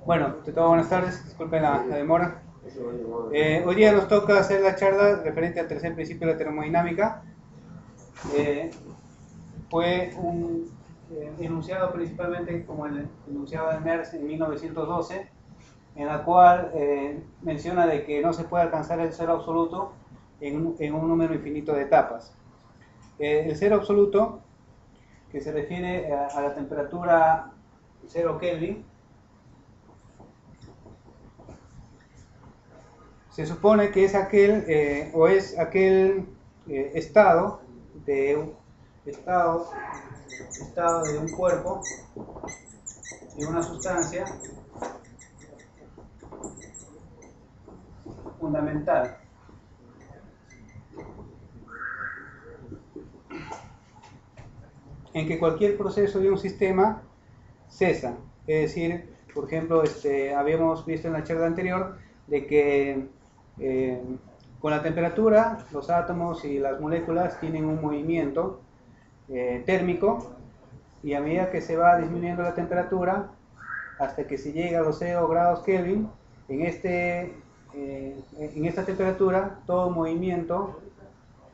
Bueno, de todo, buenas tardes, disculpen la demora. Hoy día nos toca hacer la charla referente al tercer principio de la termodinámica. Eh, Fue enunciado principalmente como el enunciado de Nernst en 1912, en la cual menciona de que no se puede alcanzar el cero absoluto en un número infinito de etapas. El cero absoluto, que se refiere a la temperatura 0 Kelvin, se supone que es aquel estado de un estado de un cuerpo, de una sustancia fundamental. En que cualquier proceso de un sistema cesa. Es decir, por ejemplo, habíamos visto en la charla anterior de que con la temperatura los átomos y las moléculas tienen un movimiento térmico, y a medida que se va disminuyendo la temperatura hasta que se llega a los 0 grados Kelvin, en esta temperatura todo movimiento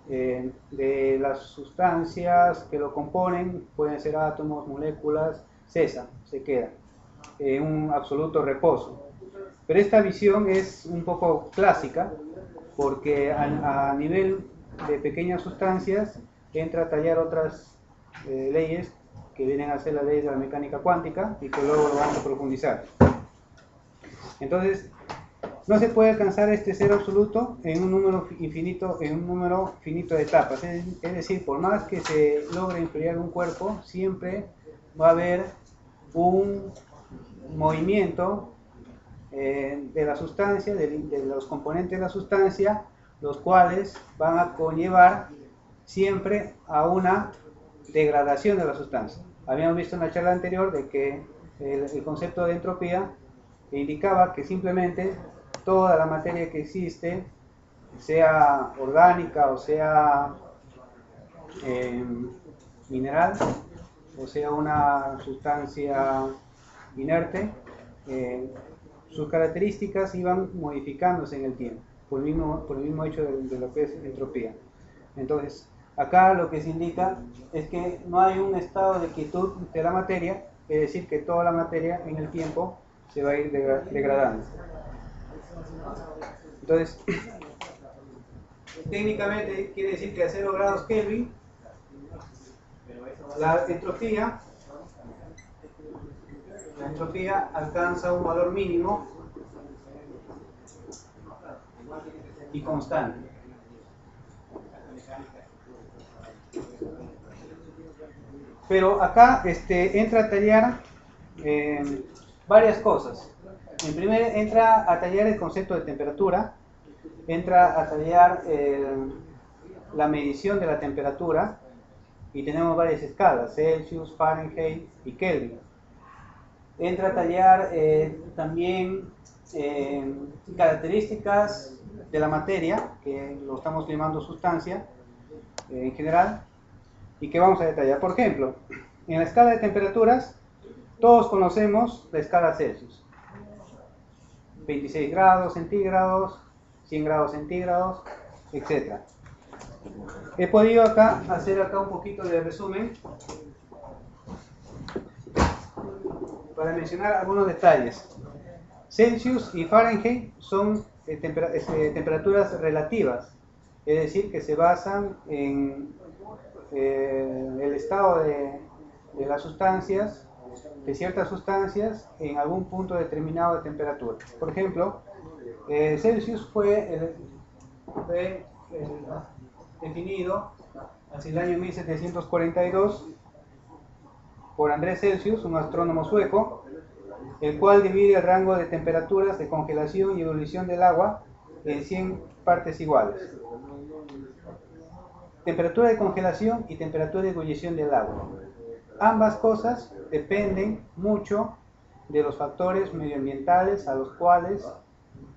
de las sustancias que lo componen, pueden ser átomos, moléculas, cesa, se queda en un absoluto reposo. Pero esta visión es un poco clásica, porque a nivel de pequeñas sustancias entra a tallar otras leyes que vienen a ser las leyes de la mecánica cuántica y que luego lo vamos a profundizar. Entonces, no se puede alcanzar este cero absoluto en un número infinito, de etapas. Es decir, por más que se logre enfriar un cuerpo, siempre va a haber un movimiento de la sustancia, de los componentes de la sustancia, los cuales van a conllevar siempre a una degradación de la sustancia. Habíamos visto en la charla anterior de que el concepto de entropía indicaba que simplemente toda la materia que existe, sea orgánica o sea mineral, o sea una sustancia inerte, sus características iban modificándose en el tiempo, por el mismo hecho de lo que es entropía. Entonces, acá lo que se indica es que no hay un estado de quietud de la materia, es decir, que toda la materia en el tiempo se va a ir degradando. Entonces, técnicamente quiere decir que a 0 grados Kelvin, la entropía alcanza un valor mínimo y constante. Pero acá entra a tallar varias cosas. En primer, entra a tallar el concepto de temperatura, entra a tallar la medición de la temperatura, y tenemos varias escalas: Celsius, Fahrenheit y Kelvin. Entra a tallar también características de la materia, que lo estamos llamando sustancia en general, y que vamos a detallar. Por ejemplo, en la escala de temperaturas, todos conocemos la escala Celsius: 26 grados centígrados, 100 grados centígrados, etc. He podido hacer un poquito de resumen para mencionar algunos detalles. Celsius y Fahrenheit son temperaturas relativas, es decir, que se basan en el estado de las sustancias, de ciertas sustancias, en algún punto determinado de temperatura. Por ejemplo, Celsius fue definido hacia el año 1742 por Andrés Celsius, un astrónomo sueco, el cual divide el rango de temperaturas de congelación y ebullición del agua en 100 partes iguales. Temperatura de congelación y temperatura de ebullición del agua. Ambas cosas dependen mucho de los factores medioambientales a los cuales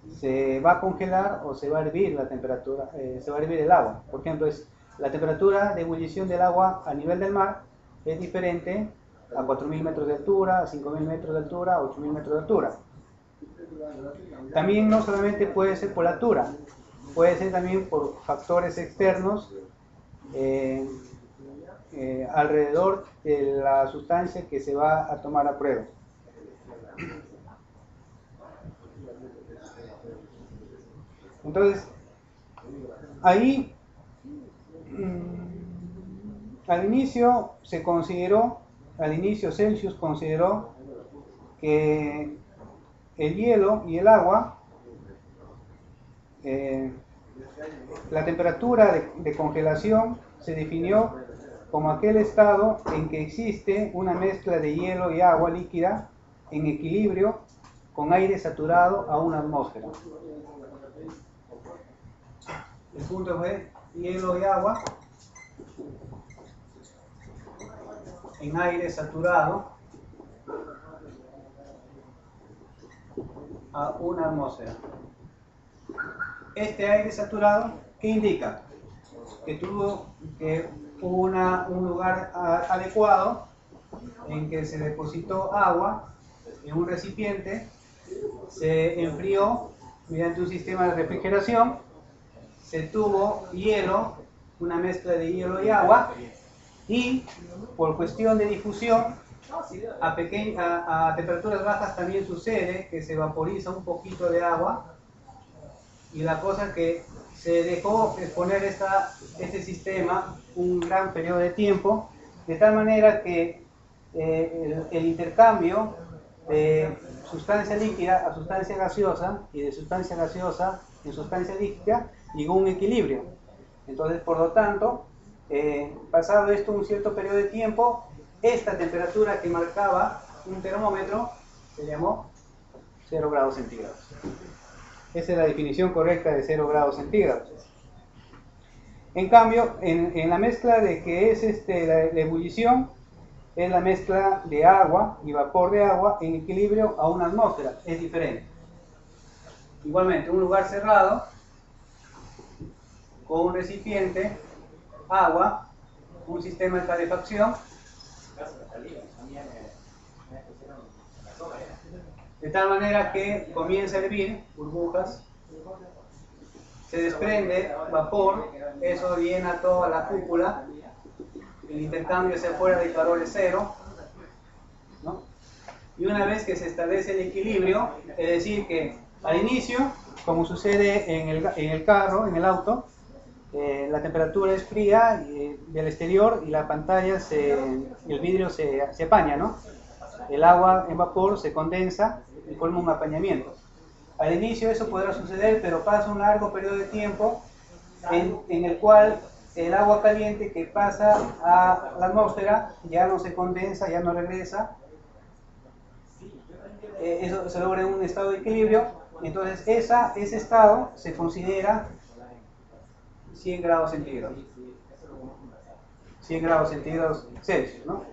se va a congelar o se va a hervir la temperatura, se va a hervir el agua. Por ejemplo, la temperatura de ebullición del agua a nivel del mar es diferente a 4.000 metros de altura, a 5.000 metros de altura, a 8.000 metros de altura. También no solamente puede ser por la altura, puede ser también por factores externos alrededor de la sustancia que se va a tomar a prueba. Entonces, ahí al inicio Celsius consideró que el hielo y el agua, la temperatura de congelación se definió como aquel estado en que existe una mezcla de hielo y agua líquida en equilibrio con aire saturado a una atmósfera. El punto fue hielo y agua en aire saturado a una atmósfera. Este aire saturado, ¿qué indica? Que tuvo un lugar adecuado en que se depositó agua en un recipiente, se enfrió mediante un sistema de refrigeración, se tuvo hielo, una mezcla de hielo y agua, y por cuestión de difusión a temperaturas bajas también sucede que se vaporiza un poquito de agua, y la cosa que se dejó exponer este sistema un gran periodo de tiempo, de tal manera que el intercambio de sustancia líquida a sustancia gaseosa y de sustancia gaseosa en sustancia líquida llegó a un equilibrio. Entonces, por lo tanto, pasado esto un cierto periodo de tiempo, esta temperatura que marcaba un termómetro se llamó 0 grados centígrados. Esa es la definición correcta de 0 grados centígrados. En cambio, en la mezcla de que es la ebullición, es la mezcla de agua y vapor de agua en equilibrio a una atmósfera, es diferente. Igualmente, un lugar cerrado, con un recipiente, agua, un sistema de calefacción, de tal manera que comienza a hervir, burbujas, se desprende vapor, eso llena toda la cúpula, el intercambio hacia afuera de calor es cero, ¿no? Y una vez que se establece el equilibrio, es decir que al inicio, como sucede en el carro, en el auto, la temperatura es fría del exterior y la pantalla, el vidrio se apaña, ¿no? El agua en vapor se condensa y forma un apañamiento. Al inicio eso podrá suceder, pero pasa un largo periodo de tiempo en el cual el agua caliente que pasa a la atmósfera ya no se condensa, ya no regresa. Eso se logra en un estado de equilibrio. Entonces ese estado se considera 100 grados centígrados. 100 grados centígrados Celsius, ¿no?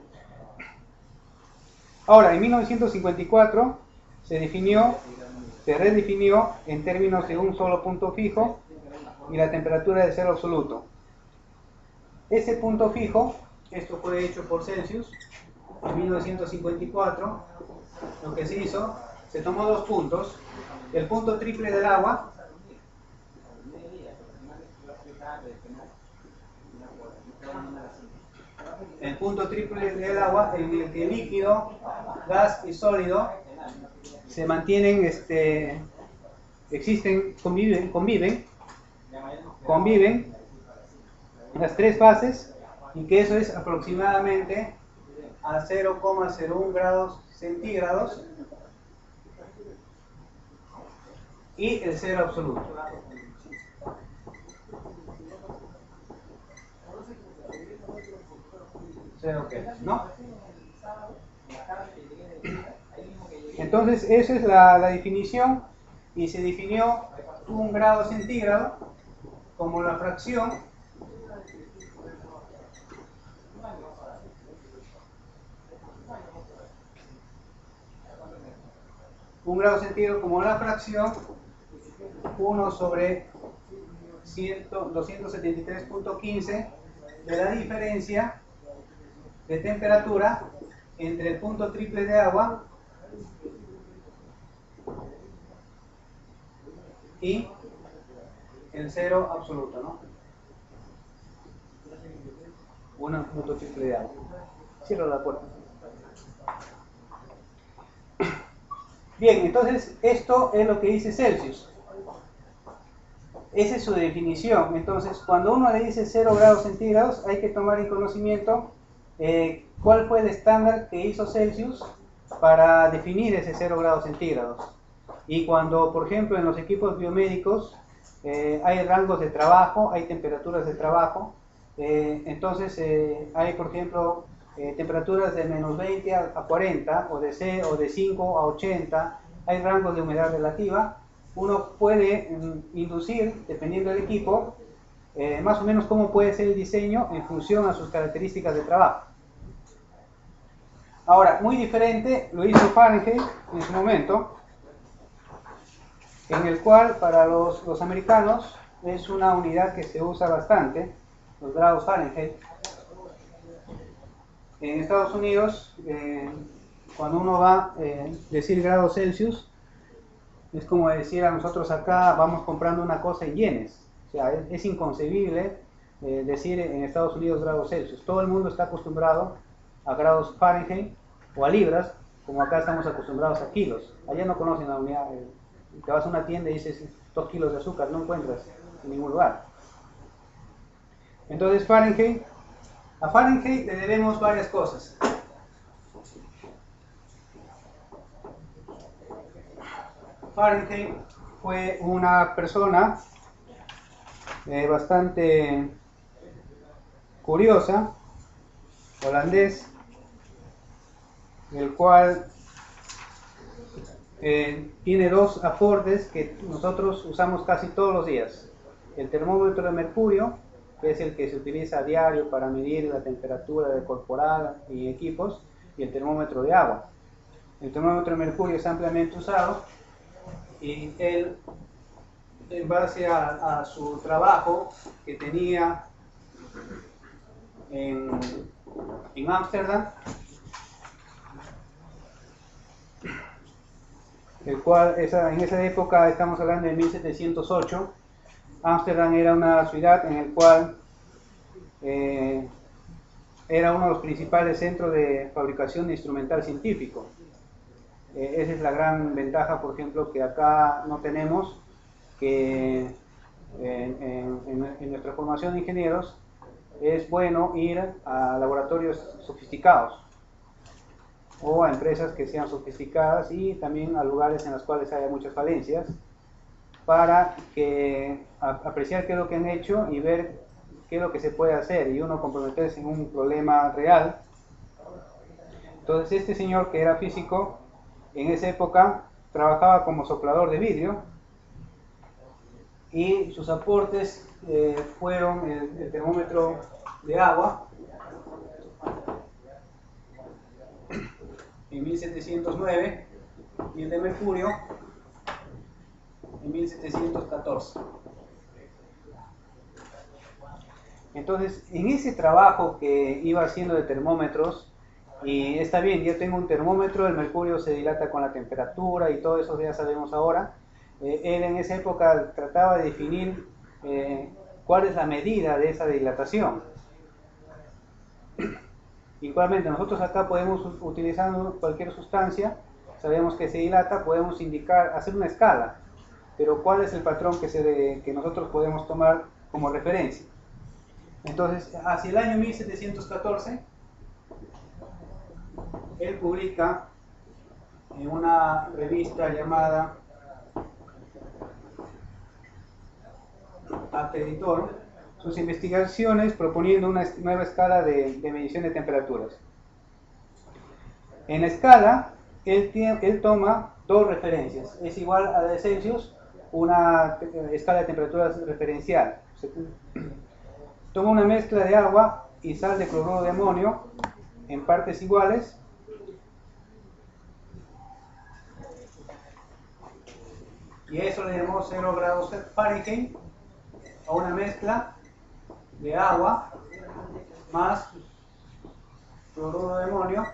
Ahora, en 1954 se redefinió en términos de un solo punto fijo y la temperatura de cero absoluto. Ese punto fijo, esto fue hecho por Celsius en 1954, lo que se hizo, se tomó dos puntos, el punto triple del agua, el punto triple del agua en el que líquido, gas y sólido se mantienen, conviven las tres fases, y que eso es aproximadamente a 0,01 grados centígrados y el cero absoluto. Cero Kelvin, ¿no? Entonces esa es la definición, y se definió 1 grado centígrado como la fracción un grado centígrado como la fracción 1 sobre 273.15 de la diferencia de temperatura entre el punto triple de agua y el cero absoluto, ¿no? Un punto triple de agua. Cierro la puerta. Bien, entonces esto es lo que dice Celsius. Esa es su definición. Entonces, cuando uno le dice 0 grados centígrados, hay que tomar en conocimiento cuál fue el estándar que hizo Celsius para definir ese 0 grados centígrados. Y cuando, por ejemplo, en los equipos biomédicos hay rangos de trabajo, hay temperaturas de trabajo, entonces hay, por ejemplo, temperaturas de menos 20 a 40, o de 5 a 80, hay rangos de humedad relativa. Uno puede inducir, dependiendo del equipo, más o menos cómo puede ser el diseño en función a sus características de trabajo. Ahora, muy diferente lo hizo Fahrenheit en su momento, en el cual para los americanos es una unidad que se usa bastante, los grados Fahrenheit. En Estados Unidos, cuando uno va a decir grados Celsius, es como decir a nosotros acá vamos comprando una cosa en yenes. O sea, es inconcebible decir en Estados Unidos grados Celsius. Todo el mundo está acostumbrado a grados Fahrenheit o a libras, como acá estamos acostumbrados a kilos. Allá no conocen la unidad. Te vas a una tienda y dices 2 kilos de azúcar, no encuentras en ningún lugar. Entonces a Fahrenheit le debemos varias cosas. Fahrenheit fue una persona bastante curiosa, holandés, el cual tiene dos aportes que nosotros usamos casi todos los días. El termómetro de mercurio, que es el que se utiliza a diario para medir la temperatura corporal y equipos, y el termómetro de agua. El termómetro de mercurio es ampliamente usado y él, en base a su trabajo que tenía en Ámsterdam, el cual en esa época, estamos hablando de 1708, Ámsterdam era una ciudad en el cual era uno de los principales centros de fabricación de instrumental científico. Esa es la gran ventaja, por ejemplo, que acá no tenemos, que en nuestra formación de ingenieros es bueno ir a laboratorios sofisticados o a empresas que sean sofisticadas y también a lugares en los cuales haya muchas falencias para apreciar qué es lo que han hecho y ver qué es lo que se puede hacer y uno comprometerse en un problema real. Entonces este señor, que era físico, en esa época trabajaba como soplador de vidrio y sus aportes fueron el termómetro de agua en 1709 y el de mercurio en 1714. Entonces, en ese trabajo que iba haciendo de termómetros, y está bien, yo tengo un termómetro, el mercurio se dilata con la temperatura y todo eso ya sabemos ahora. Él en esa época trataba de definir cuál es la medida de esa dilatación. Igualmente, nosotros acá podemos, utilizando cualquier sustancia, sabemos que se dilata, podemos indicar, hacer una escala, pero ¿cuál es el patrón que nosotros podemos tomar como referencia? Entonces, hacia el año 1714, él publica en una revista llamada Arte Editor sus investigaciones proponiendo una nueva escala de medición de temperaturas. En la escala, él toma dos referencias, es igual a la de Celsius, una escala de temperaturas referencial. Toma una mezcla de agua y sal de cloruro de amonio en partes iguales y eso le llamó 0 grados Fahrenheit a una mezcla de agua más cloruro de amonio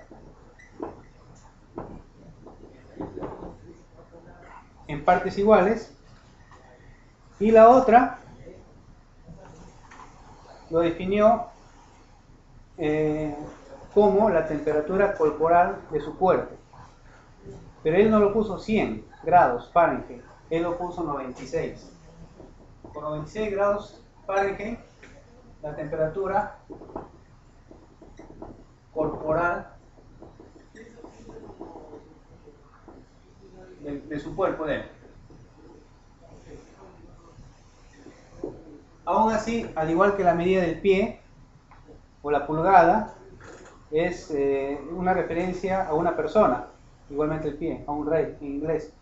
en partes iguales, y la otra lo definió como la temperatura corporal de su cuerpo. Pero él no lo puso 100 grados Fahrenheit, él lo puso 96. Con 96 grados Fahrenheit, la temperatura corporal de su cuerpo de él. Aún así, al igual que la medida del pie o la pulgada, es una referencia a una persona, igualmente el pie, a un rey en inglés.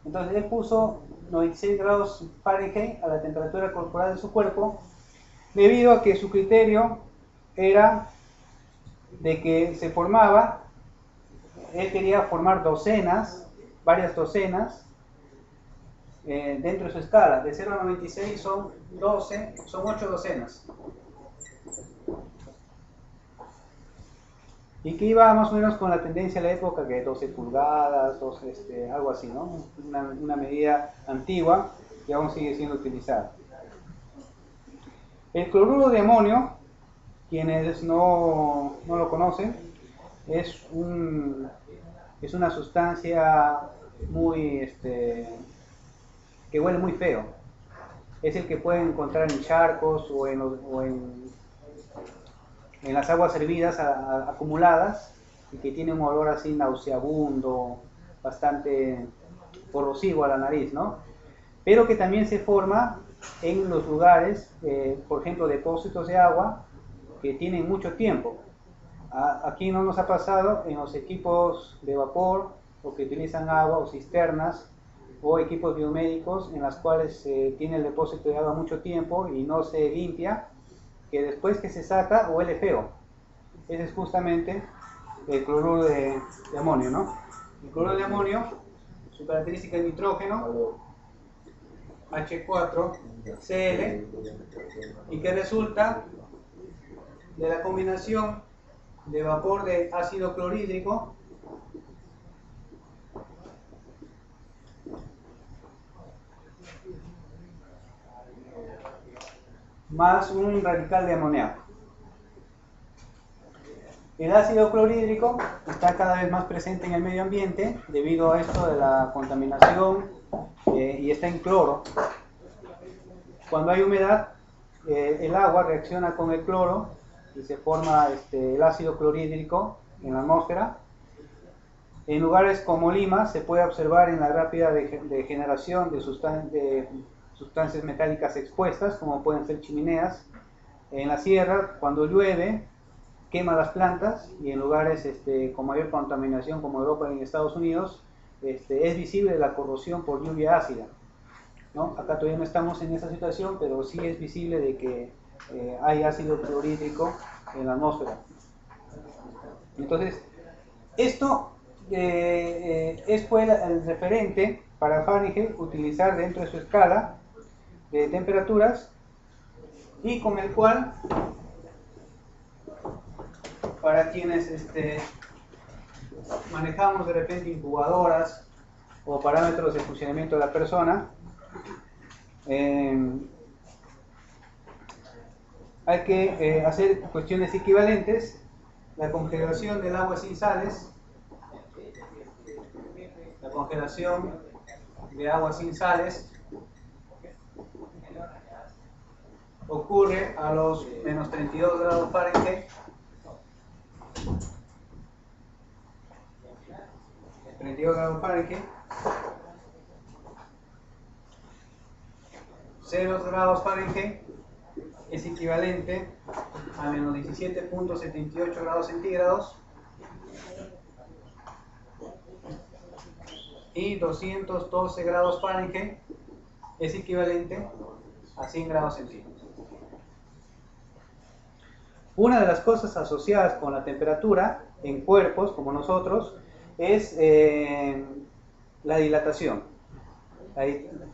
Entonces él puso 96 grados Fahrenheit a la temperatura corporal de su cuerpo, debido a que su criterio era de que se formaba, él quería formar docenas, varias docenas, dentro de su escala. De 0 a 96 son 12, son 8 docenas. Y que iba más o menos con la tendencia de la época, que 12 pulgadas, 12, algo así, ¿no? Una medida antigua que aún sigue siendo utilizada. El cloruro de amonio, quienes no lo conocen, es una sustancia muy, que huele muy feo. Es el que pueden encontrar en charcos o en las aguas hervidas acumuladas, y que tiene un olor así nauseabundo, bastante corrosivo a la nariz, ¿no? Pero que también se forma en los lugares, por ejemplo, depósitos de agua que tienen mucho tiempo. Aquí no nos ha pasado en los equipos de vapor, o que utilizan agua, o cisternas, o equipos biomédicos en las cuales tiene el depósito de agua mucho tiempo y no se limpia, que después que se saca huele feo. Ese es justamente el cloruro de amonio, ¿no? El cloruro de amonio, su característica es nitrógeno, H4Cl, y que resulta de la combinación de vapor de ácido clorhídrico más un radical de amoníaco. El ácido clorhídrico está cada vez más presente en el medio ambiente debido a esto de la contaminación, y está en cloro. Cuando hay humedad, el agua reacciona con el cloro y se forma el ácido clorhídrico en la atmósfera. En lugares como Lima se puede observar en la rápida degeneración de sustancias metálicas expuestas, como pueden ser chimeneas. En la sierra, cuando llueve, quema las plantas, y en lugares con mayor contaminación como Europa y en Estados Unidos, es visible la corrosión por lluvia ácida, ¿no? Acá todavía no estamos en esa situación, pero sí es visible de que hay ácido clorhídrico en la atmósfera. Entonces, esto fue el referente para Fahrenheit utilizar dentro de su escala de temperaturas, y con el cual, para quienes manejamos de repente incubadoras o parámetros de funcionamiento de la persona, hay que hacer cuestiones equivalentes. La congelación del agua sin sales, la congelación de agua sin sales ocurre a los menos 32 grados Fahrenheit, 32 grados Fahrenheit, 0 grados Fahrenheit es equivalente a menos 17.78 grados centígrados, y 212 grados Fahrenheit es equivalente a 100 grados centígrados. Una de las cosas asociadas con la temperatura en cuerpos como nosotros es la dilatación.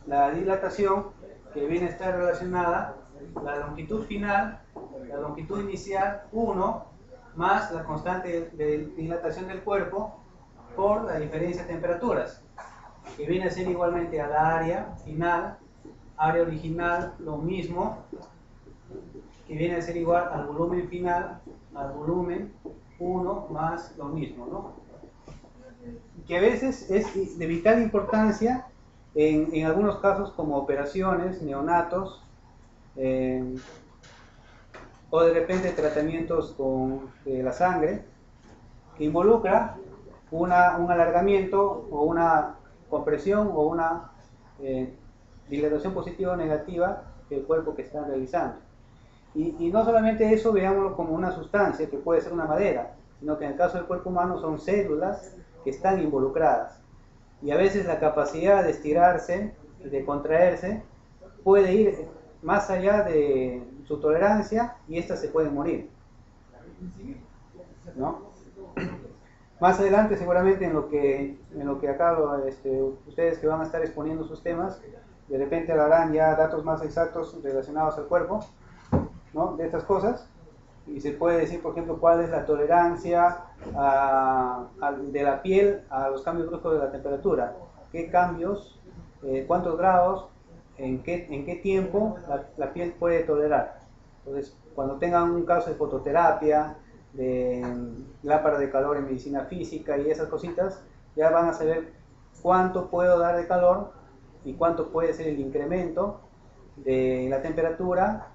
La dilatación, que viene a estar relacionada la longitud final, la longitud inicial 1, más la constante de dilatación del cuerpo por la diferencia de temperaturas. que viene a ser igualmente al área final, área original, lo mismo, que viene a ser igual al volumen final, al volumen 1 más lo mismo, ¿no? Que a veces es de vital importancia en algunos casos como operaciones, neonatos, o de repente tratamientos de la sangre, que involucra un alargamiento o una compresión o una dilatación positiva o negativa del cuerpo que están realizando. Y no solamente eso, veámoslo como una sustancia que puede ser una madera, sino que en el caso del cuerpo humano son células que están involucradas. Y a veces la capacidad de estirarse, de contraerse, puede ir más allá de su tolerancia y éstas se pueden morir, ¿no? Más adelante seguramente en lo que acá ustedes que van a estar exponiendo sus temas, de repente darán ya datos más exactos relacionados al cuerpo, ¿no? De estas cosas, y se puede decir, por ejemplo, cuál es la tolerancia de la piel a los cambios bruscos de la temperatura, qué cambios, cuántos grados, en qué tiempo la piel puede tolerar. Entonces, cuando tengan un caso de fototerapia, de lámpara de calor en medicina física y esas cositas, ya van a saber cuánto puedo dar de calor y cuánto puede ser el incremento de la temperatura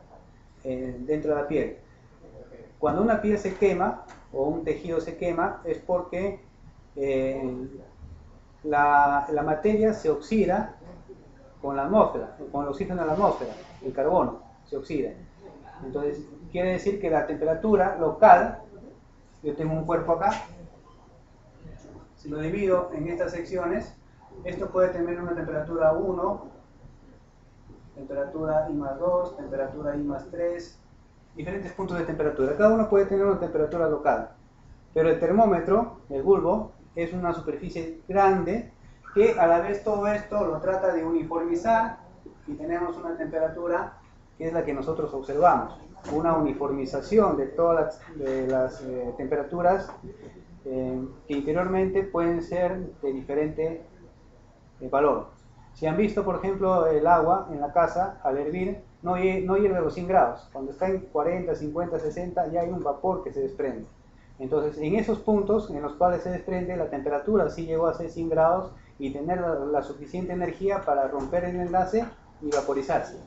dentro de la piel. Cuando una piel se quema o un tejido se quema es porque la materia se oxida con la atmósfera, con el oxígeno de la atmósfera, el carbono se oxida. Entonces quiere decir que la temperatura local, yo tengo un cuerpo acá, si lo divido en estas secciones, esto puede tener una temperatura 1, temperatura I más 2, temperatura I más 3, diferentes puntos de temperatura. Cada uno puede tener una temperatura local, pero el termómetro, el bulbo, es una superficie grande que a la vez todo esto lo trata de uniformizar y tenemos una temperatura que es la que nosotros observamos, una uniformización de todas las temperaturas que interiormente pueden ser de diferente valor. Si han visto, por ejemplo, el agua en la casa, al hervir, no hierve a los 100 grados. Cuando está en 40, 50, 60, ya hay un vapor que se desprende. Entonces, en esos puntos en los cuales se desprende, la temperatura sí llegó a ser 100 grados y tener la suficiente energía para romper el enlace y vaporizarse.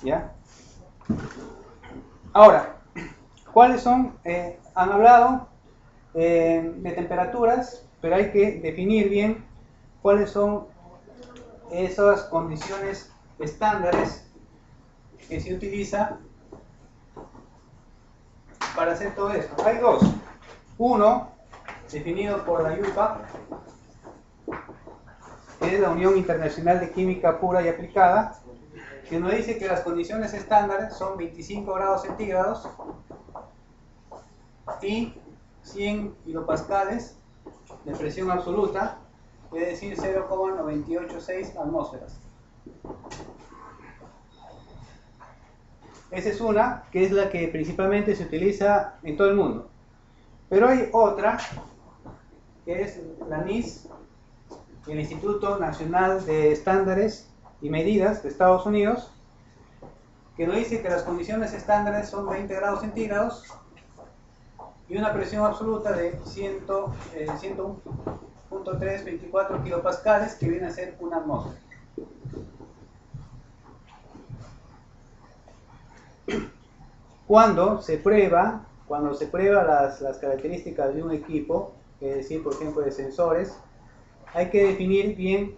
¿Ya? Ahora, ¿cuáles son? Han hablado de temperaturas, pero hay que definir bien cuáles son esas condiciones estándares que se utiliza para hacer todo esto. Hay dos. Uno, definido por la IUPAC, que es la Unión Internacional de Química Pura y Aplicada, que nos dice que las condiciones estándares son 25 grados centígrados y 100 kilopascales de presión absoluta, es decir, 0,986 atmósferas. Esa es una, que es la que principalmente se utiliza en todo el mundo. Pero hay otra, que es la NIS, el Instituto Nacional de Estándares y Medidas de Estados Unidos, que nos dice que las condiciones estándares son 20 grados centígrados y una presión absoluta de 101.324 kilopascales, que viene a ser una atmósfera. Cuando se prueba las características de un equipo, es decir, por ejemplo, de sensores, hay que definir bien,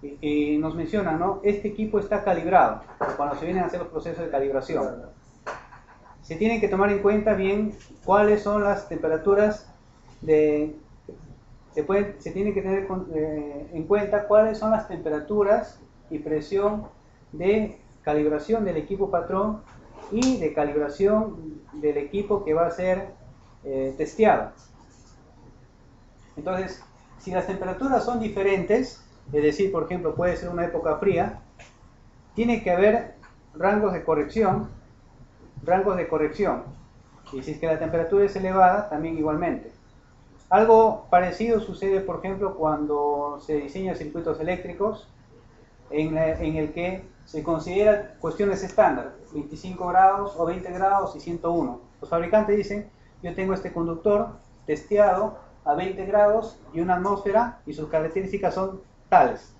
y nos mencionan, ¿no? Este equipo está calibrado, cuando se vienen a hacer los procesos de calibración. Se tienen que tomar en cuenta bien cuáles son las temperaturas se tiene que tener en cuenta cuáles son las temperaturas y presión de calibración del equipo patrón y de calibración del equipo que va a ser testeado. Entonces, si las temperaturas son diferentes, es decir, por ejemplo, puede ser una época fría, tiene que haber rangos de corrección, y si es que la temperatura es elevada, también igualmente. Algo parecido sucede, por ejemplo, cuando se diseñan circuitos eléctricos en el que se consideran cuestiones estándar, 25 grados o 20 grados y 101. Los fabricantes dicen, yo tengo este conductor testeado a 20 grados y una atmósfera y sus características son tales.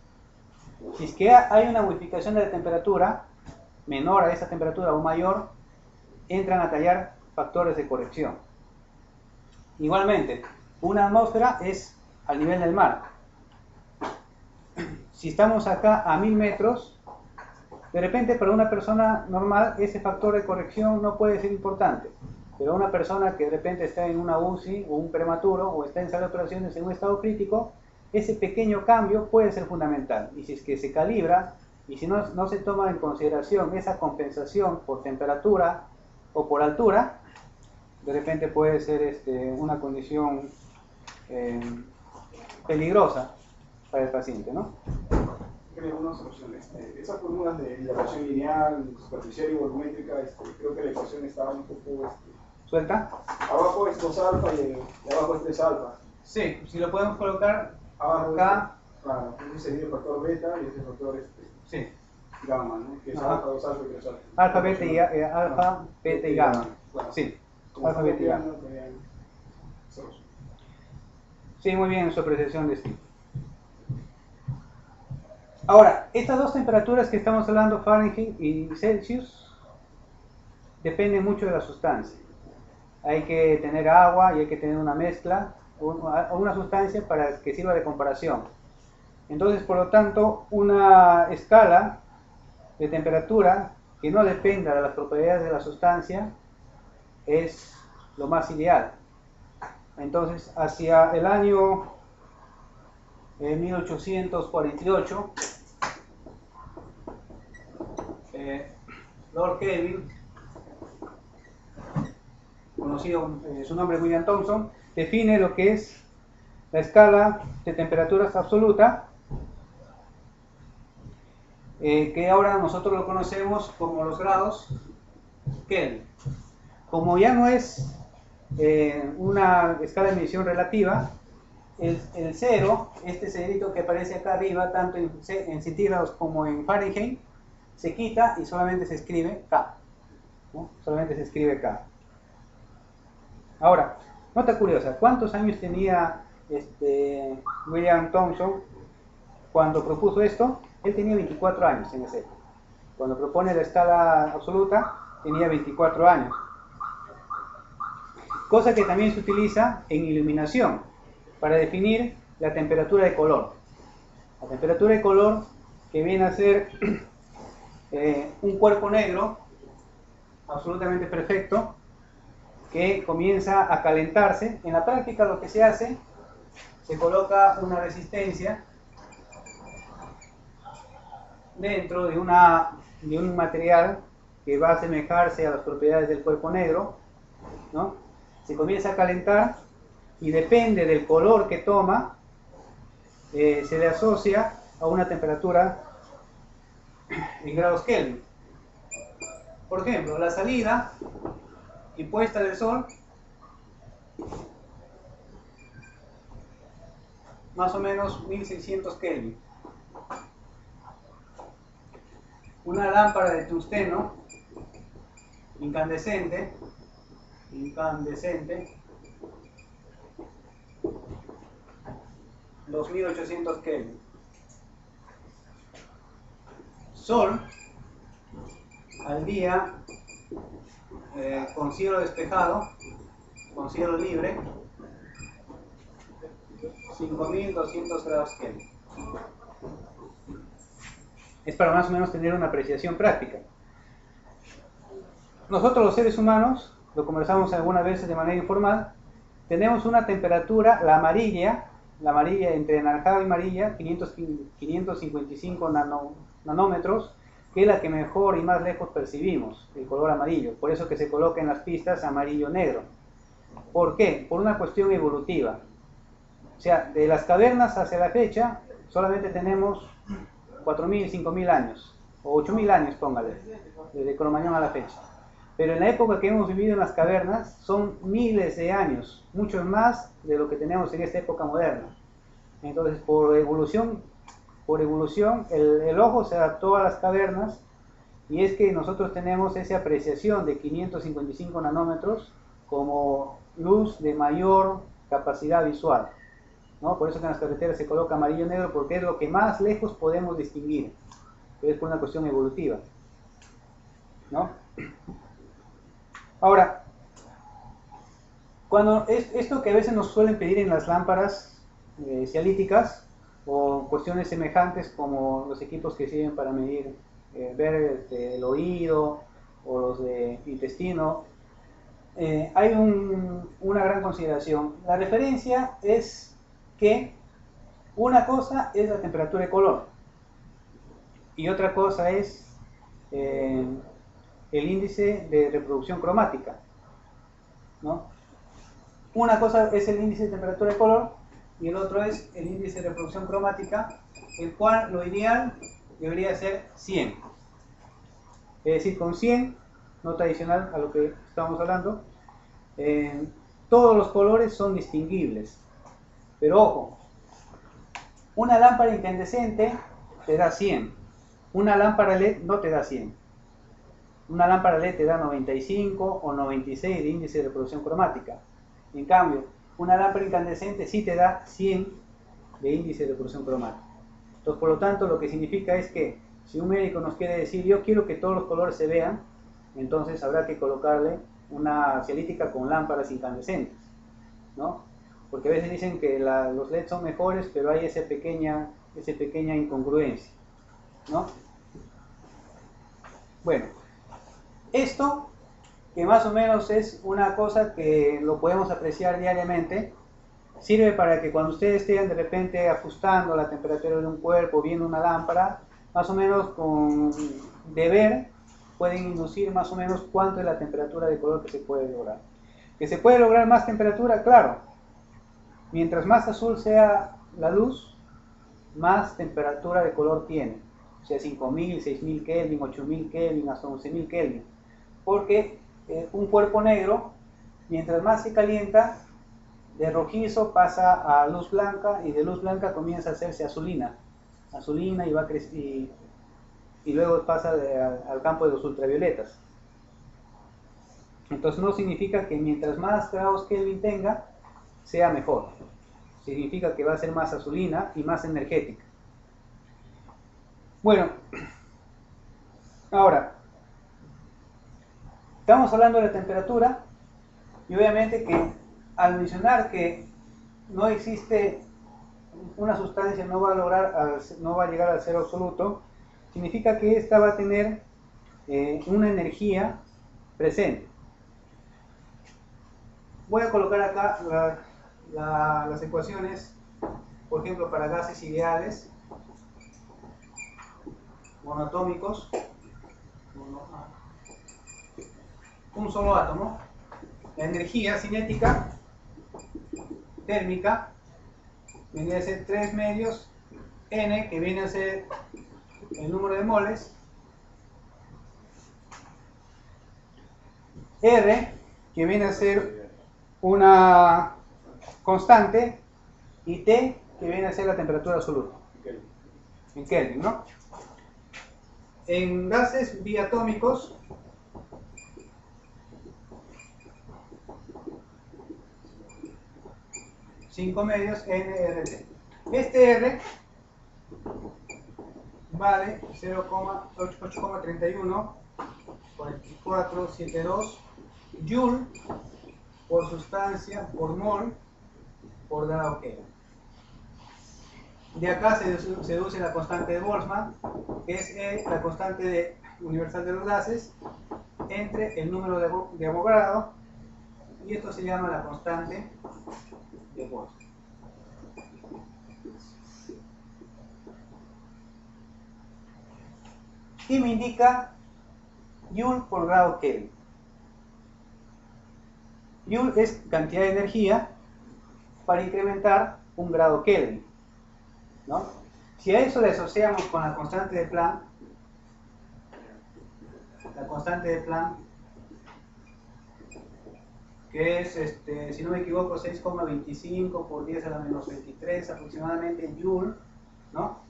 Si es que hay una modificación de la temperatura, menor a esa temperatura o mayor, entran a tallar factores de corrección. Igualmente, una atmósfera es al nivel del mar. Si estamos acá a 1000 metros, de repente para una persona normal ese factor de corrección no puede ser importante, pero una persona que de repente está en una UCI o un prematuro o está en sala de operaciones en un estado crítico, ese pequeño cambio puede ser fundamental. Y si es que se calibra y si no se toma en consideración esa compensación por temperatura o por altura, de repente puede ser una condición peligrosa para el paciente, ¿no? Creo una solución. Esas fórmulas de dilatación lineal, superficial y volumétrica, creo que la ecuación está un poco... ¿Suelta? Abajo es 2 alfa y abajo es 3 alfa. Sí, si lo podemos colocar abajo acá. Claro, ese sería el factor beta y ese es el factor sí. gamma, ¿no? Que es alfa, 2 alfa y 3 alfa. Alfa, beta y gamma. Claro. Sí, Como alfa, beta y gamma. Sí, muy bien su apreciación de Steve. Ahora, estas dos temperaturas que estamos hablando, Fahrenheit y Celsius, dependen mucho de la sustancia. Hay que tener agua y hay que tener una mezcla o una sustancia para que sirva de comparación. Entonces, por lo tanto, una escala de temperatura que no dependa de las propiedades de la sustancia es lo más ideal. Entonces, hacia el año 1848, Lord Kelvin, conocido, su nombre es William Thomson, define lo que es la escala de temperaturas absoluta, que ahora nosotros lo conocemos como los grados Kelvin. Como ya no es una escala de medición relativa, el cero, este cerito que aparece acá arriba, tanto en centígrados como en Fahrenheit, se quita y solamente se escribe K, ¿no? Solamente se escribe K. Ahora, nota curiosa, ¿cuántos años tenía William Thomson cuando propuso esto? Él tenía 24 años en ese época. Cuando propone la escala absoluta, tenía 24 años. Cosa que también se utiliza en iluminación para definir la temperatura de color. La temperatura de color que viene a ser un cuerpo negro absolutamente perfecto que comienza a calentarse. En la práctica lo que se hace, se coloca una resistencia dentro de un material que va a asemejarse a las propiedades del cuerpo negro, ¿no? Se comienza a calentar y depende del color que toma, se le asocia a una temperatura en grados Kelvin. Por ejemplo, la salida y puesta del sol, más o menos 1600 Kelvin. Una lámpara de tungsteno incandescente, 2800 Kelvin. Sol al día, con cielo despejado, con cielo libre, 5200 grados Kelvin. Es para más o menos tener una apreciación práctica. Nosotros los seres humanos, lo conversamos algunas veces de manera informal, tenemos una temperatura, la amarilla entre anaranjado y amarilla, 555 nanómetros, que es la que mejor y más lejos percibimos, el color amarillo. Por eso que se coloca en las pistas amarillo-negro. ¿Por qué? Por una cuestión evolutiva. O sea, de las cavernas hacia la fecha, solamente tenemos 4.000, 5.000 años, o 8.000 años, póngale, desde Cromañón a la fecha. Pero en la época que hemos vivido en las cavernas son miles de años, muchos más de lo que tenemos en esta época moderna. Entonces, por evolución el ojo se adaptó a las cavernas, y es que nosotros tenemos esa apreciación de 555 nanómetros como luz de mayor capacidad visual, ¿no? Por eso que en las carreteras se coloca amarillo negro, porque es lo que más lejos podemos distinguir, pero es por una cuestión evolutiva, ¿no? Ahora, cuando esto que a veces nos suelen pedir en las lámparas cialíticas o cuestiones semejantes como los equipos que sirven para medir, ver el oído o los de intestino, hay una gran consideración. La referencia es que una cosa es la temperatura de color y otra cosa es el índice de reproducción cromática, ¿no? Una cosa es el índice de temperatura de color y el otro es el índice de reproducción cromática, el cual lo ideal debería ser 100. Es decir, con 100, nota adicional a lo que estamos hablando, todos los colores son distinguibles. Pero ojo, una lámpara incandescente te da 100, una lámpara LED no te da 100. Una lámpara LED te da 95 o 96 de índice de reproducción cromática. En cambio, una lámpara incandescente sí te da 100 de índice de reproducción cromática. Entonces, por lo tanto, lo que significa es que si un médico nos quiere decir, yo quiero que todos los colores se vean, entonces habrá que colocarle una cialítica con lámparas incandescentes, ¿no? Porque a veces dicen que los LED son mejores, pero hay esa pequeña incongruencia, ¿no? Bueno, esto que más o menos es una cosa que lo podemos apreciar diariamente, sirve para que cuando ustedes estén de repente ajustando la temperatura de un cuerpo, viendo una lámpara, más o menos de ver, pueden inducir más o menos cuánto es la temperatura de color que se puede lograr. ¿Que se puede lograr más temperatura? Claro. Mientras más azul sea la luz, más temperatura de color tiene. O sea, 5000, 6000 Kelvin, 8000 Kelvin, hasta 11000 Kelvin. Porque un cuerpo negro, mientras más se calienta, de rojizo pasa a luz blanca y de luz blanca comienza a hacerse azulina y va a crecer, y luego pasa al campo de los ultravioletas. Entonces no significa que mientras más grados Kelvin tenga, sea mejor. Significa que va a ser más azulina y más energética. Bueno, ahora, estamos hablando de la temperatura y obviamente que al mencionar que no existe una sustancia, no va a llegar al cero absoluto, significa que esta va a tener una energía presente. Voy a colocar acá las ecuaciones, por ejemplo, para gases ideales monoatómicos, un solo átomo. La energía cinética térmica viene a ser 3 medios N, que viene a ser el número de moles, R, que viene a ser una constante, y T, que viene a ser la temperatura absoluta en Kelvin, ¿no? En gases diatómicos, cinco medios nRT. Este R vale 0,831 4472 Joule por sustancia por mol por grado Kelvin. De acá se deduce la constante de Boltzmann, que es la constante universal de los gases, entre el número de Avogadro, y esto se llama la constante de Boltzmann. Y me indica Joule por grado Kelvin. Joule es cantidad de energía para incrementar un grado Kelvin, ¿no? Si a eso le asociamos con la constante de Planck que es, si no me equivoco, 6,25 por 10 a la menos 23 aproximadamente Joule, ¿no?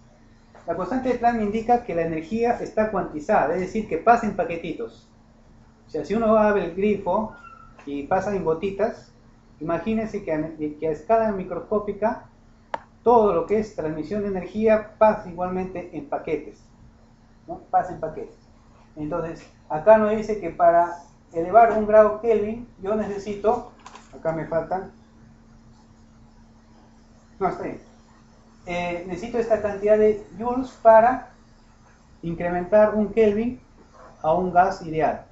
La constante de Planck me indica que la energía está cuantizada, es decir, que pasa en paquetitos. O sea, si uno abre el grifo y pasa en gotitas, imagínense que a escala microscópica todo lo que es transmisión de energía pasa igualmente en paquetes, ¿no? Pasa en paquetes. Entonces, acá nos dice que para elevar un grado Kelvin, yo necesito, acá me faltan, no, está bien, necesito esta cantidad de joules para incrementar un Kelvin a un gas ideal.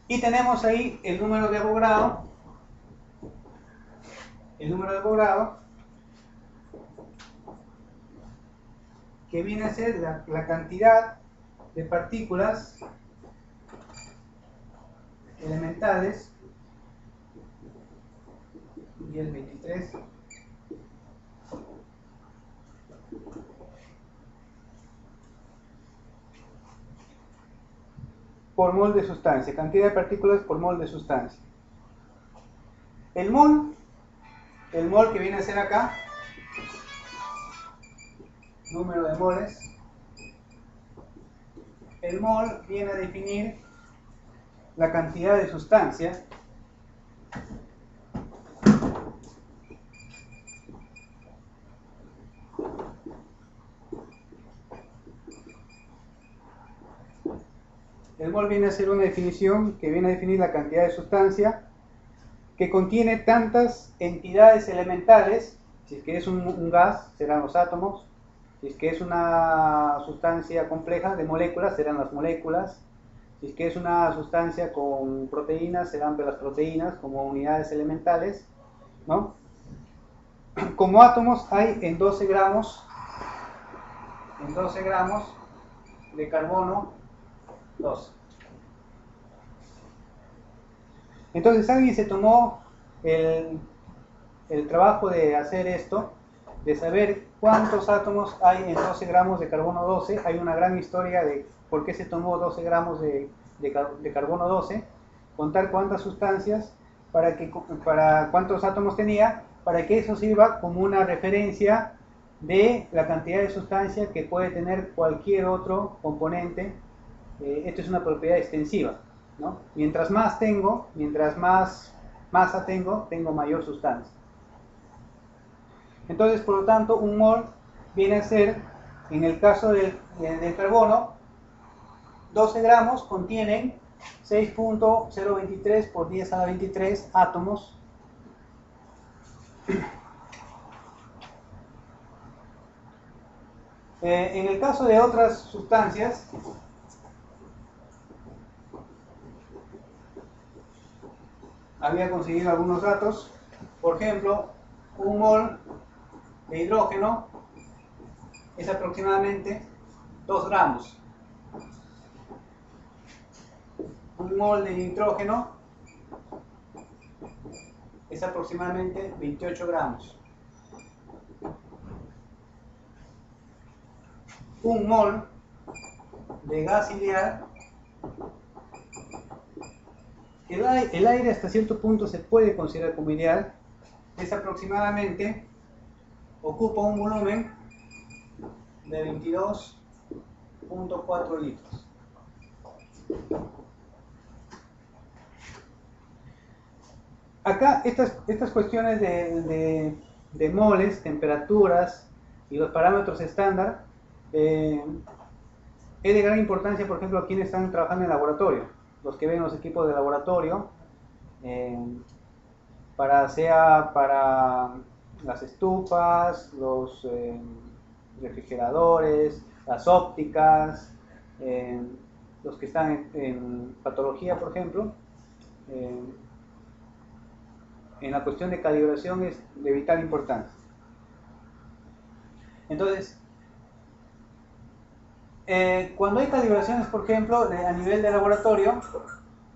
Y tenemos ahí el número de Avogadro, que viene a ser la cantidad de partículas elementales, y el 23 por mol de sustancia, cantidad de partículas por mol de sustancia. El mol que viene a ser acá, número de moles, el mol viene a definir la cantidad de sustancia el mol viene a ser una definición que viene a definir la cantidad de sustancia que contiene tantas entidades elementales. Si es que es un gas, serán los átomos. Si es que es una sustancia compleja de moléculas, serán las moléculas. Si es que es una sustancia con proteínas, serán las proteínas como unidades elementales, ¿no? Como átomos hay en 12 gramos de carbono 12. Entonces alguien se tomó el trabajo de hacer esto, de saber cuántos átomos hay en 12 gramos de carbono 12. Hay una gran historia de por qué se tomó 12 gramos de carbono 12, contar cuántas sustancias, para cuántos átomos tenía, para que eso sirva como una referencia de la cantidad de sustancia que puede tener cualquier otro componente. Esto es una propiedad extensiva, ¿no? Mientras más tengo, mientras más masa tengo mayor sustancia. Entonces, por lo tanto, un mol viene a ser, en el caso del carbono, 12 gramos contienen 6.023 por 10 a la 23 átomos. En el caso de otras sustancias, había conseguido algunos datos. Por ejemplo, un mol de hidrógeno es aproximadamente 2 gramos. Un mol de nitrógeno es aproximadamente 28 gramos. Un mol de gas ideal, el aire hasta cierto punto se puede considerar como ideal, es aproximadamente, ocupa un volumen de 22.4 litros. Acá estas cuestiones de moles, temperaturas y los parámetros estándar es de gran importancia, por ejemplo, a quienes están trabajando en laboratorio, los que ven los equipos de laboratorio, sea para las estufas, los refrigeradores, las ópticas, los que están en patología, por ejemplo. En la cuestión de calibración es de vital importancia. Entonces, cuando hay calibraciones, por ejemplo, a nivel de laboratorio,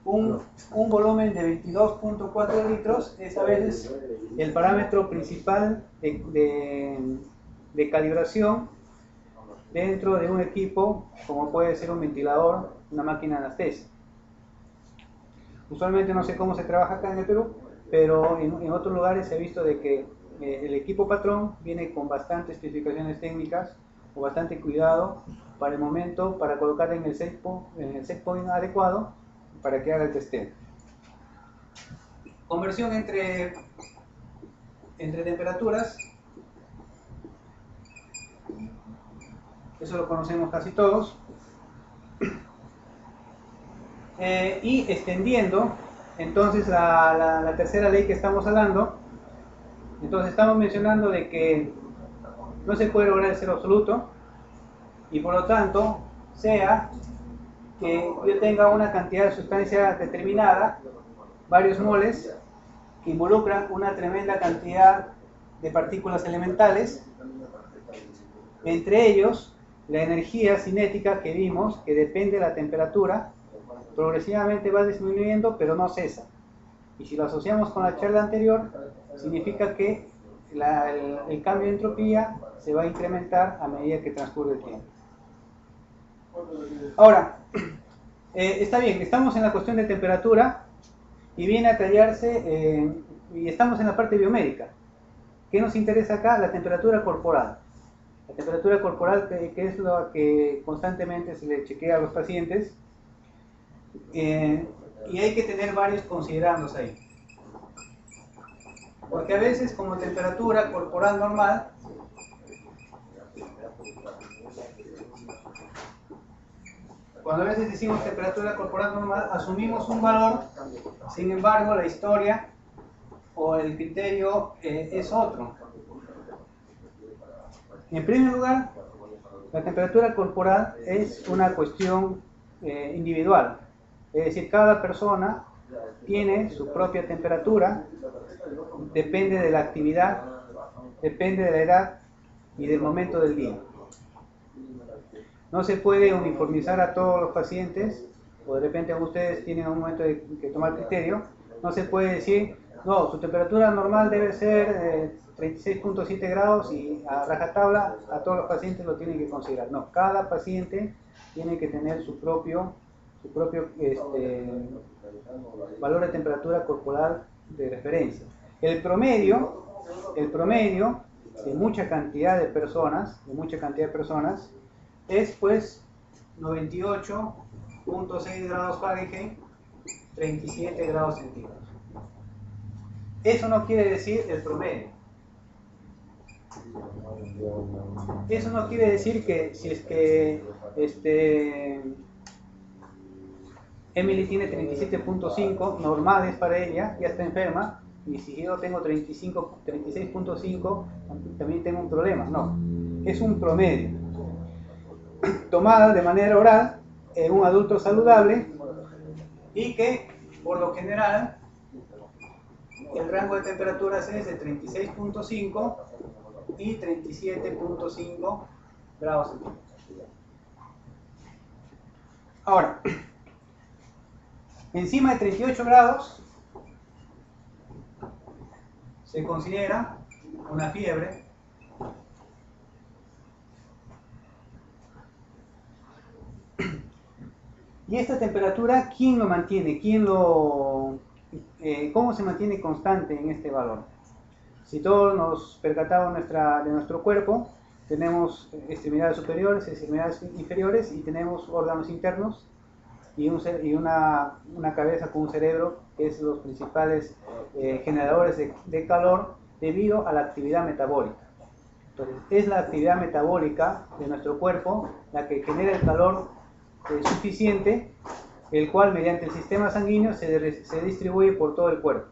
un volumen de 22.4 litros es a veces el parámetro principal de calibración dentro de un equipo, como puede ser un ventilador de anestesia. Usualmente no sé cómo se trabaja acá en el Perú, pero en otros lugares se ha visto de que el equipo patrón viene con bastantes especificaciones técnicas o bastante cuidado para el momento, para colocar en el set point adecuado para que haga el testeo. Conversión entre temperaturas, eso lo conocemos casi todos. Y extendiendo entonces la tercera ley que estamos hablando, entonces estamos mencionando de que no se puede lograr el cero absoluto y por lo tanto sea que yo tenga una cantidad de sustancia determinada, varios moles, que involucran una tremenda cantidad de partículas elementales, entre ellos la energía cinética que vimos, que depende de la temperatura, progresivamente va disminuyendo, pero no cesa. Y si lo asociamos con la charla anterior, significa que el cambio de entropía se va a incrementar a medida que transcurre el tiempo. Ahora, está bien, estamos en la cuestión de temperatura y viene a tallarse, y estamos en la parte biomédica. ¿Qué nos interesa acá? La temperatura corporal. La temperatura corporal, que es lo que constantemente se le chequea a los pacientes. Y hay que tener varios considerandos ahí, porque a veces como temperatura corporal normal cuando a veces decimos temperatura corporal normal asumimos un valor, sin embargo la historia o el criterio es otro. En primer lugar, la temperatura corporal es una cuestión individual. Es decir, cada persona tiene su propia temperatura, depende de la actividad, depende de la edad y del momento del día. No se puede uniformizar a todos los pacientes, o de repente ustedes tienen un momento de que tomar criterio, no se puede decir, no, su temperatura normal debe ser 36.7 grados y a rajatabla a todos los pacientes lo tienen que considerar. No, cada paciente tiene que tener su propio valor de temperatura corporal de referencia. El promedio de mucha cantidad de personas, es pues 98.6 grados Fahrenheit, 37 grados centígrados. Eso no quiere decir el promedio. Eso no quiere decir que si es que Emily tiene 37.5 normales para ella, ya está enferma, y si yo tengo 36.5 también tengo un problema. No, es un promedio tomada de manera oral en un adulto saludable y que por lo general el rango de temperaturas es de 36.5 y 37.5 grados centígrados. Ahora, encima de 38 grados se considera una fiebre y esta temperatura, ¿quién lo mantiene? ¿Cómo se mantiene constante en este valor? Si todos nos percatamos de nuestro cuerpo, tenemos extremidades superiores, extremidades inferiores y tenemos órganos internos y una cabeza con un cerebro, que es los principales generadores de calor debido a la actividad metabólica. Entonces, es la actividad metabólica de nuestro cuerpo la que genera el calor suficiente, el cual mediante el sistema sanguíneo se distribuye por todo el cuerpo.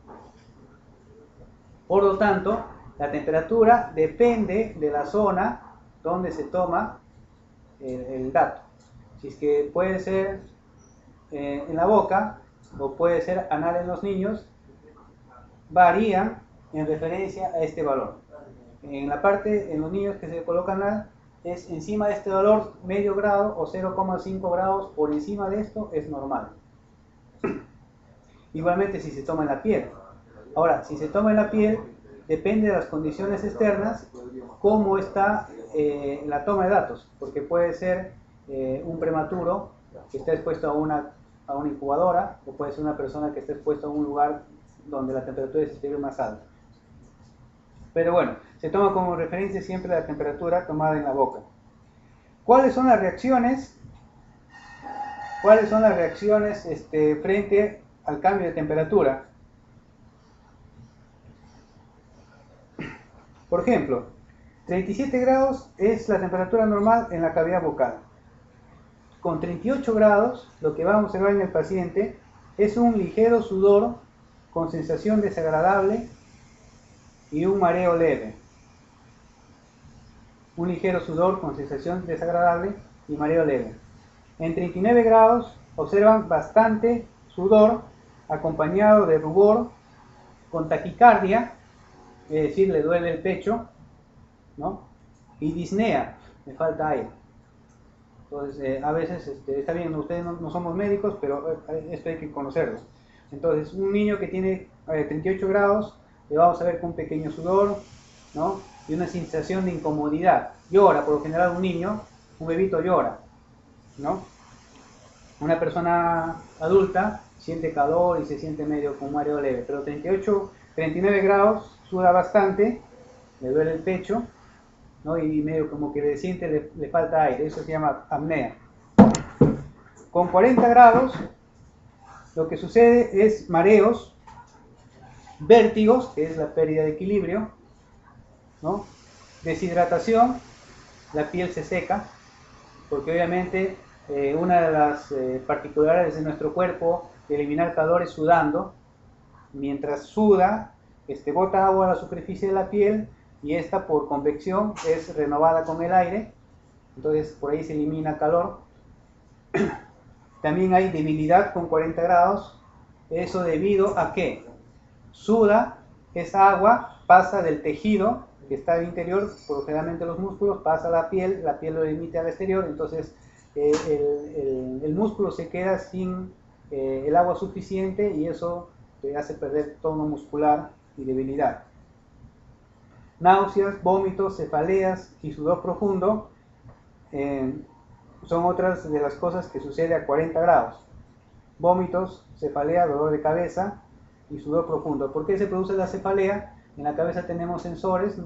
Por lo tanto, la temperatura depende de la zona donde se toma el dato. Si es que puede ser en la boca o puede ser anal en los niños, varían en referencia a este valor. En los niños que se coloca anal es encima de este valor medio grado o 0,5 grados, por encima de esto es normal. Igualmente si se toma en la piel. Ahora, si se toma en la piel, depende de las condiciones externas, cómo está la toma de datos, porque puede ser un prematuro que está expuesto a una incubadora, o puede ser una persona que está expuesta a un lugar donde la temperatura exterior es más alta. Pero bueno, se toma como referencia siempre la temperatura tomada en la boca. ¿Cuáles son las reacciones? ¿Cuáles son las reacciones frente al cambio de temperatura? Por ejemplo, 37 grados es la temperatura normal en la cavidad bucal. Con 38 grados, lo que vamos a observar en el paciente es un ligero sudor con sensación desagradable y un mareo leve. Un ligero sudor con sensación desagradable y mareo leve. En 39 grados observan bastante sudor acompañado de rubor con taquicardia, es decir, le duele el pecho, ¿no? Y disnea, le falta aire. Entonces, a veces, está bien, ustedes no somos médicos, pero esto hay que conocerlo. Entonces, un niño que tiene 38 grados, le vamos a ver con un pequeño sudor, ¿no? Y una sensación de incomodidad. Llora, por lo general un niño, un bebito llora, ¿no? Una persona adulta siente calor y se siente medio con mareo leve, pero 39 grados, suda bastante, le duele el pecho, ¿no? Y medio como que le falta aire, eso se llama apnea. Con 40 grados, lo que sucede es mareos, vértigos, que es la pérdida de equilibrio, ¿no? Deshidratación, la piel se seca, porque obviamente una de las particularidades de nuestro cuerpo de eliminar calor es sudando. Mientras suda, bota agua a la superficie de la piel y esta por convección es renovada con el aire, entonces por ahí se elimina calor. También hay debilidad con 40 grados, eso debido a que suda, esa agua pasa del tejido que está al interior, generalmente los músculos, pasa a la piel lo emite al exterior, entonces el músculo se queda sin el agua suficiente y eso te hace perder tono muscular y debilidad. Náuseas, vómitos, cefaleas y sudor profundo son otras de las cosas que sucede a 40 grados. Vómitos, cefalea, dolor de cabeza y sudor profundo. ¿Por qué se produce la cefalea? En la cabeza tenemos sensores,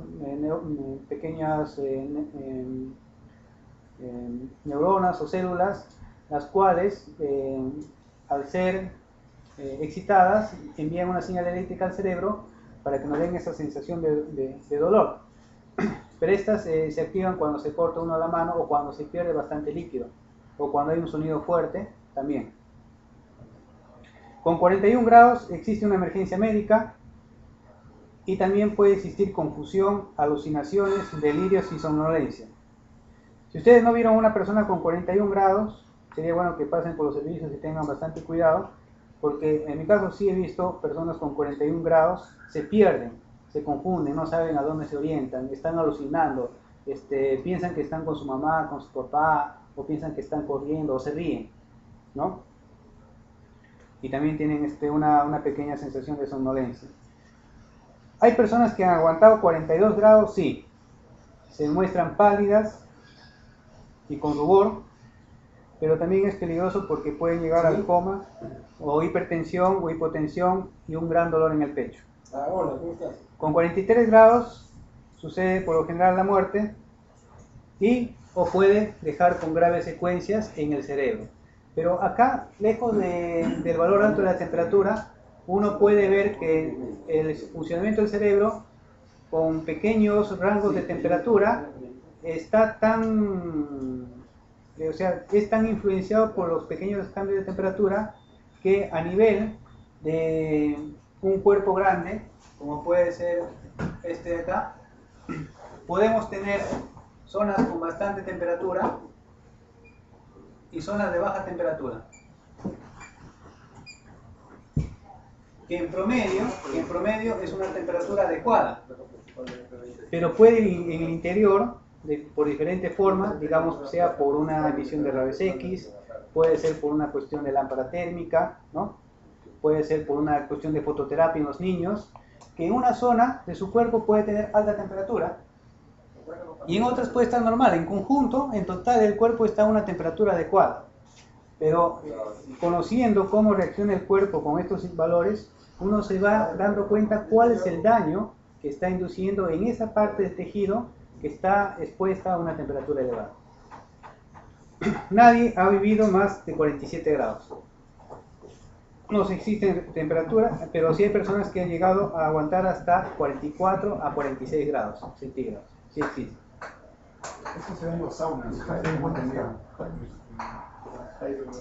pequeñas neuronas o células, las cuales al ser excitadas envían una señal eléctrica al cerebro para que nos den esa sensación de dolor. Pero estas se activan cuando se corta uno la mano o cuando se pierde bastante líquido o cuando hay un sonido fuerte también. Con 41 grados existe una emergencia médica y también puede existir confusión, alucinaciones, delirios y somnolencia. Si ustedes no vieron a una persona con 41 grados, sería bueno que pasen por los servicios y tengan bastante cuidado, porque en mi caso sí he visto personas con 41 grados, se pierden, se confunden, no saben a dónde se orientan, están alucinando, piensan que están con su mamá, con su papá, o piensan que están corriendo, o se ríen, ¿no? Y también tienen una pequeña sensación de somnolencia. Hay personas que han aguantado 42 grados, sí, se muestran pálidas y con rubor, pero también es peligroso porque pueden llegar al coma, o hipertensión o hipotensión y un gran dolor en el pecho. Hola, ¿cómo estás? Con 43 grados sucede por lo general la muerte o puede dejar con graves secuencias en el cerebro. Pero acá, lejos del valor alto de la temperatura, uno puede ver que el funcionamiento del cerebro con pequeños rangos de temperatura está es tan influenciado por los pequeños cambios de temperatura que a nivel de un cuerpo grande, como puede ser este de acá, podemos tener zonas con bastante temperatura y zonas de baja temperatura. Que en promedio es una temperatura adecuada, pero puede en el interior, por diferentes formas, digamos, sea por una emisión de rayos X, puede ser por una cuestión de lámpara térmica, ¿no? Puede ser por una cuestión de fototerapia en los niños, que en una zona de su cuerpo puede tener alta temperatura y en otras puede estar normal. En conjunto, en total, el cuerpo está a una temperatura adecuada. Pero conociendo cómo reacciona el cuerpo con estos valores, uno se va dando cuenta cuál es el daño que está induciendo en esa parte del tejido que está expuesta a una temperatura elevada. Nadie ha vivido más de 47 grados. No existe temperatura, pero sí hay personas que han llegado a aguantar hasta 44 a 46 grados centígrados. Sí existe. Esto se ve en los saunas, tengo entendido.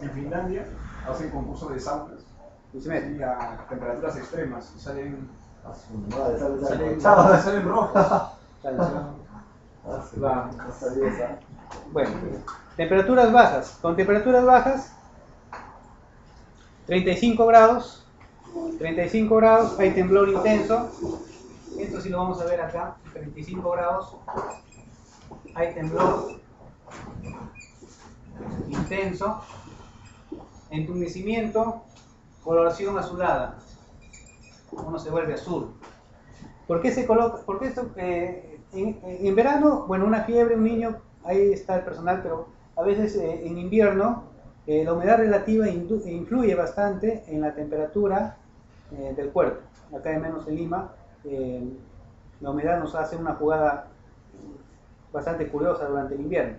En Finlandia hacen concursos de saunas y a temperaturas extremas y salen rojos. Bueno, temperaturas bajas. Con temperaturas bajas, 35 grados hay temblor intenso. Esto sí lo vamos a ver acá, 35 grados hay temblor intenso, entumecimiento, coloración azulada, uno se vuelve azul. ¿Por qué se coloca? Porque esto en verano, bueno, una fiebre, un niño, ahí está el personal, pero a veces en invierno la humedad relativa influye bastante en la temperatura del cuerpo. Acá al menos en Lima, la humedad nos hace una jugada bastante curiosa durante el invierno.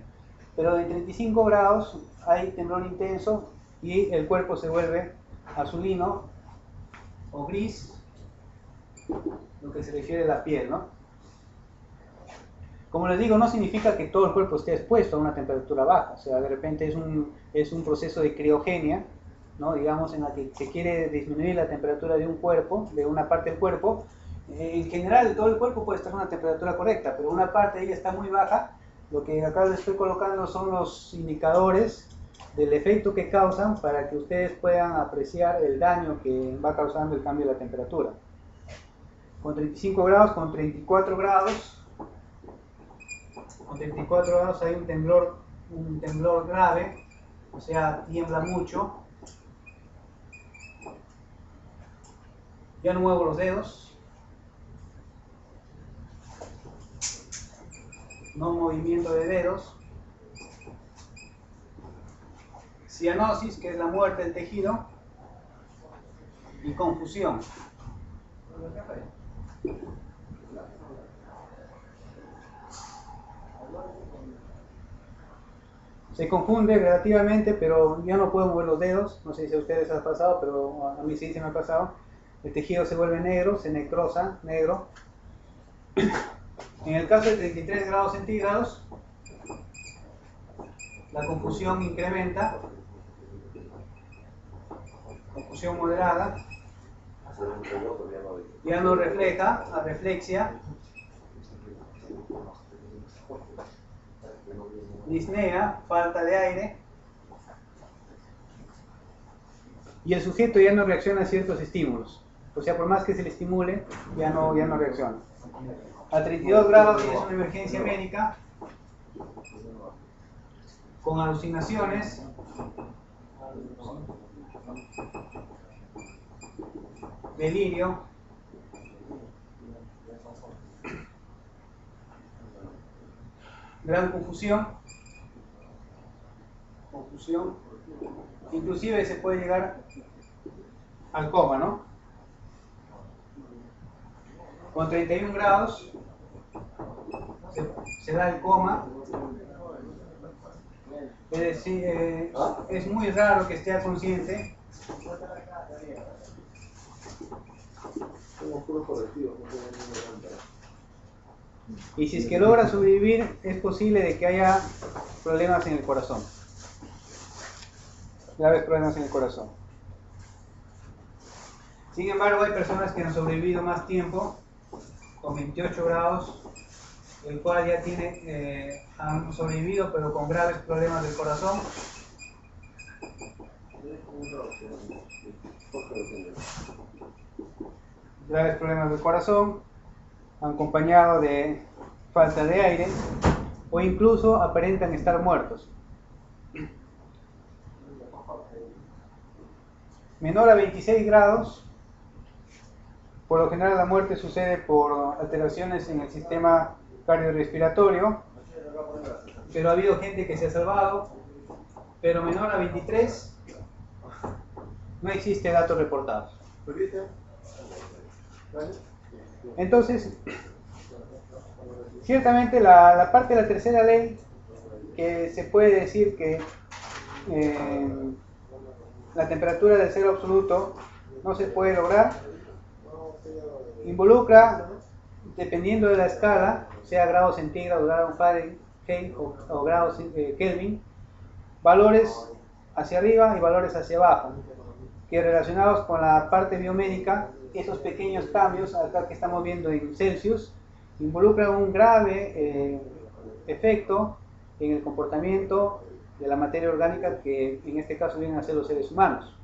Pero en 35 grados hay temblor intenso y el cuerpo se vuelve azulino o gris, lo que se refiere a la piel, ¿no? Como les digo, no significa que todo el cuerpo esté expuesto a una temperatura baja, o sea, de repente es un proceso de criogenia, ¿no? Digamos, en la que se quiere disminuir la temperatura de un cuerpo, de una parte del cuerpo. En general, todo el cuerpo puede estar a una temperatura correcta, pero una parte de ella está muy baja. Lo que acá les estoy colocando son los indicadores del efecto que causan para que ustedes puedan apreciar el daño que va causando el cambio de la temperatura. Con 35 grados, con 34 grados, hay un temblor grave, o sea, tiembla mucho. Ya no muevo los dedos. No movimiento de dedos. Cianosis, que es la muerte del tejido, y confusión. Se confunde relativamente, pero ya no puedo mover los dedos. No sé si a ustedes les ha pasado, pero a mí sí se me ha pasado. El tejido se vuelve negro, se necrosa, negro. En el caso de 33 grados centígrados, la confusión incrementa, confusión moderada, ya no refleja, arreflexia, disnea, falta de aire, y el sujeto ya no reacciona a ciertos estímulos. O sea, por más que se le estimule, ya no reacciona. A 32 grados es una emergencia médica con alucinaciones, delirio, gran confusión, inclusive se puede llegar al coma, ¿no? Con 31 grados se da el coma, es decir, es muy raro que esté consciente. Y si es que logra sobrevivir, es posible de que haya problemas en el corazón, graves problemas en el corazón. Sin embargo, hay personas que han sobrevivido más tiempo, con 28 grados, el cual ya han sobrevivido pero con graves problemas del corazón. Graves problemas del corazón, acompañado de falta de aire, o incluso aparentan estar muertos. Menor a 26 grados, por lo general la muerte sucede por alteraciones en el sistema cardiorrespiratorio, pero ha habido gente que se ha salvado pero menor a 23, no existe datos reportados. Entonces, ciertamente la parte de la tercera ley, que se puede decir que la temperatura del cero absoluto no se puede lograr, involucra, dependiendo de la escala, sea grados centígrados, grados Fahrenheit o grados Kelvin, valores hacia arriba y valores hacia abajo, que relacionados con la parte biomédica, esos pequeños cambios, acá que estamos viendo en Celsius, involucran un grave efecto en el comportamiento de la materia orgánica, que en este caso vienen a ser los seres humanos,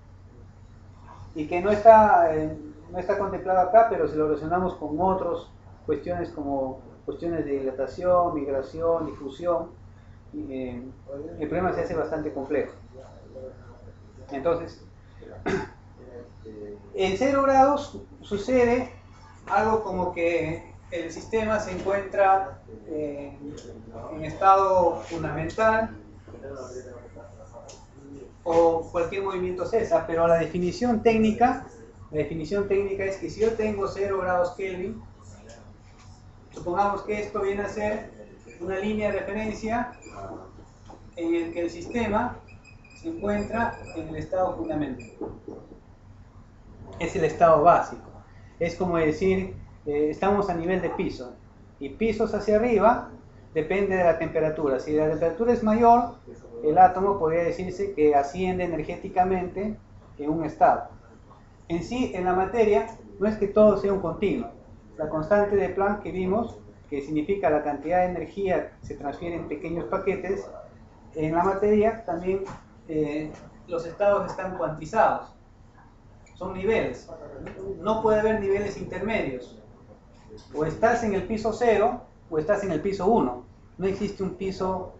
y que no está contemplado acá, pero si lo relacionamos con otras cuestiones como cuestiones de dilatación, migración, difusión, el problema se hace bastante complejo. Entonces, en 0 grados sucede algo como que el sistema se encuentra en estado fundamental o cualquier movimiento cesa, pero la definición técnica es que si yo tengo 0 grados Kelvin, supongamos que esto viene a ser una línea de referencia en el que el sistema se encuentra en el estado fundamental. Es el estado básico. Es como decir, estamos a nivel de piso, y pisos hacia arriba depende de la temperatura. Si la temperatura es mayor, el átomo podría decirse que asciende energéticamente en un estado. En sí, en la materia, no es que todo sea un continuo. La constante de Planck que vimos, que significa la cantidad de energía que se transfiere en pequeños paquetes, en la materia también los estados están cuantizados. Son niveles. No puede haber niveles intermedios. O estás en el piso 0 o estás en el piso 1. No existe un piso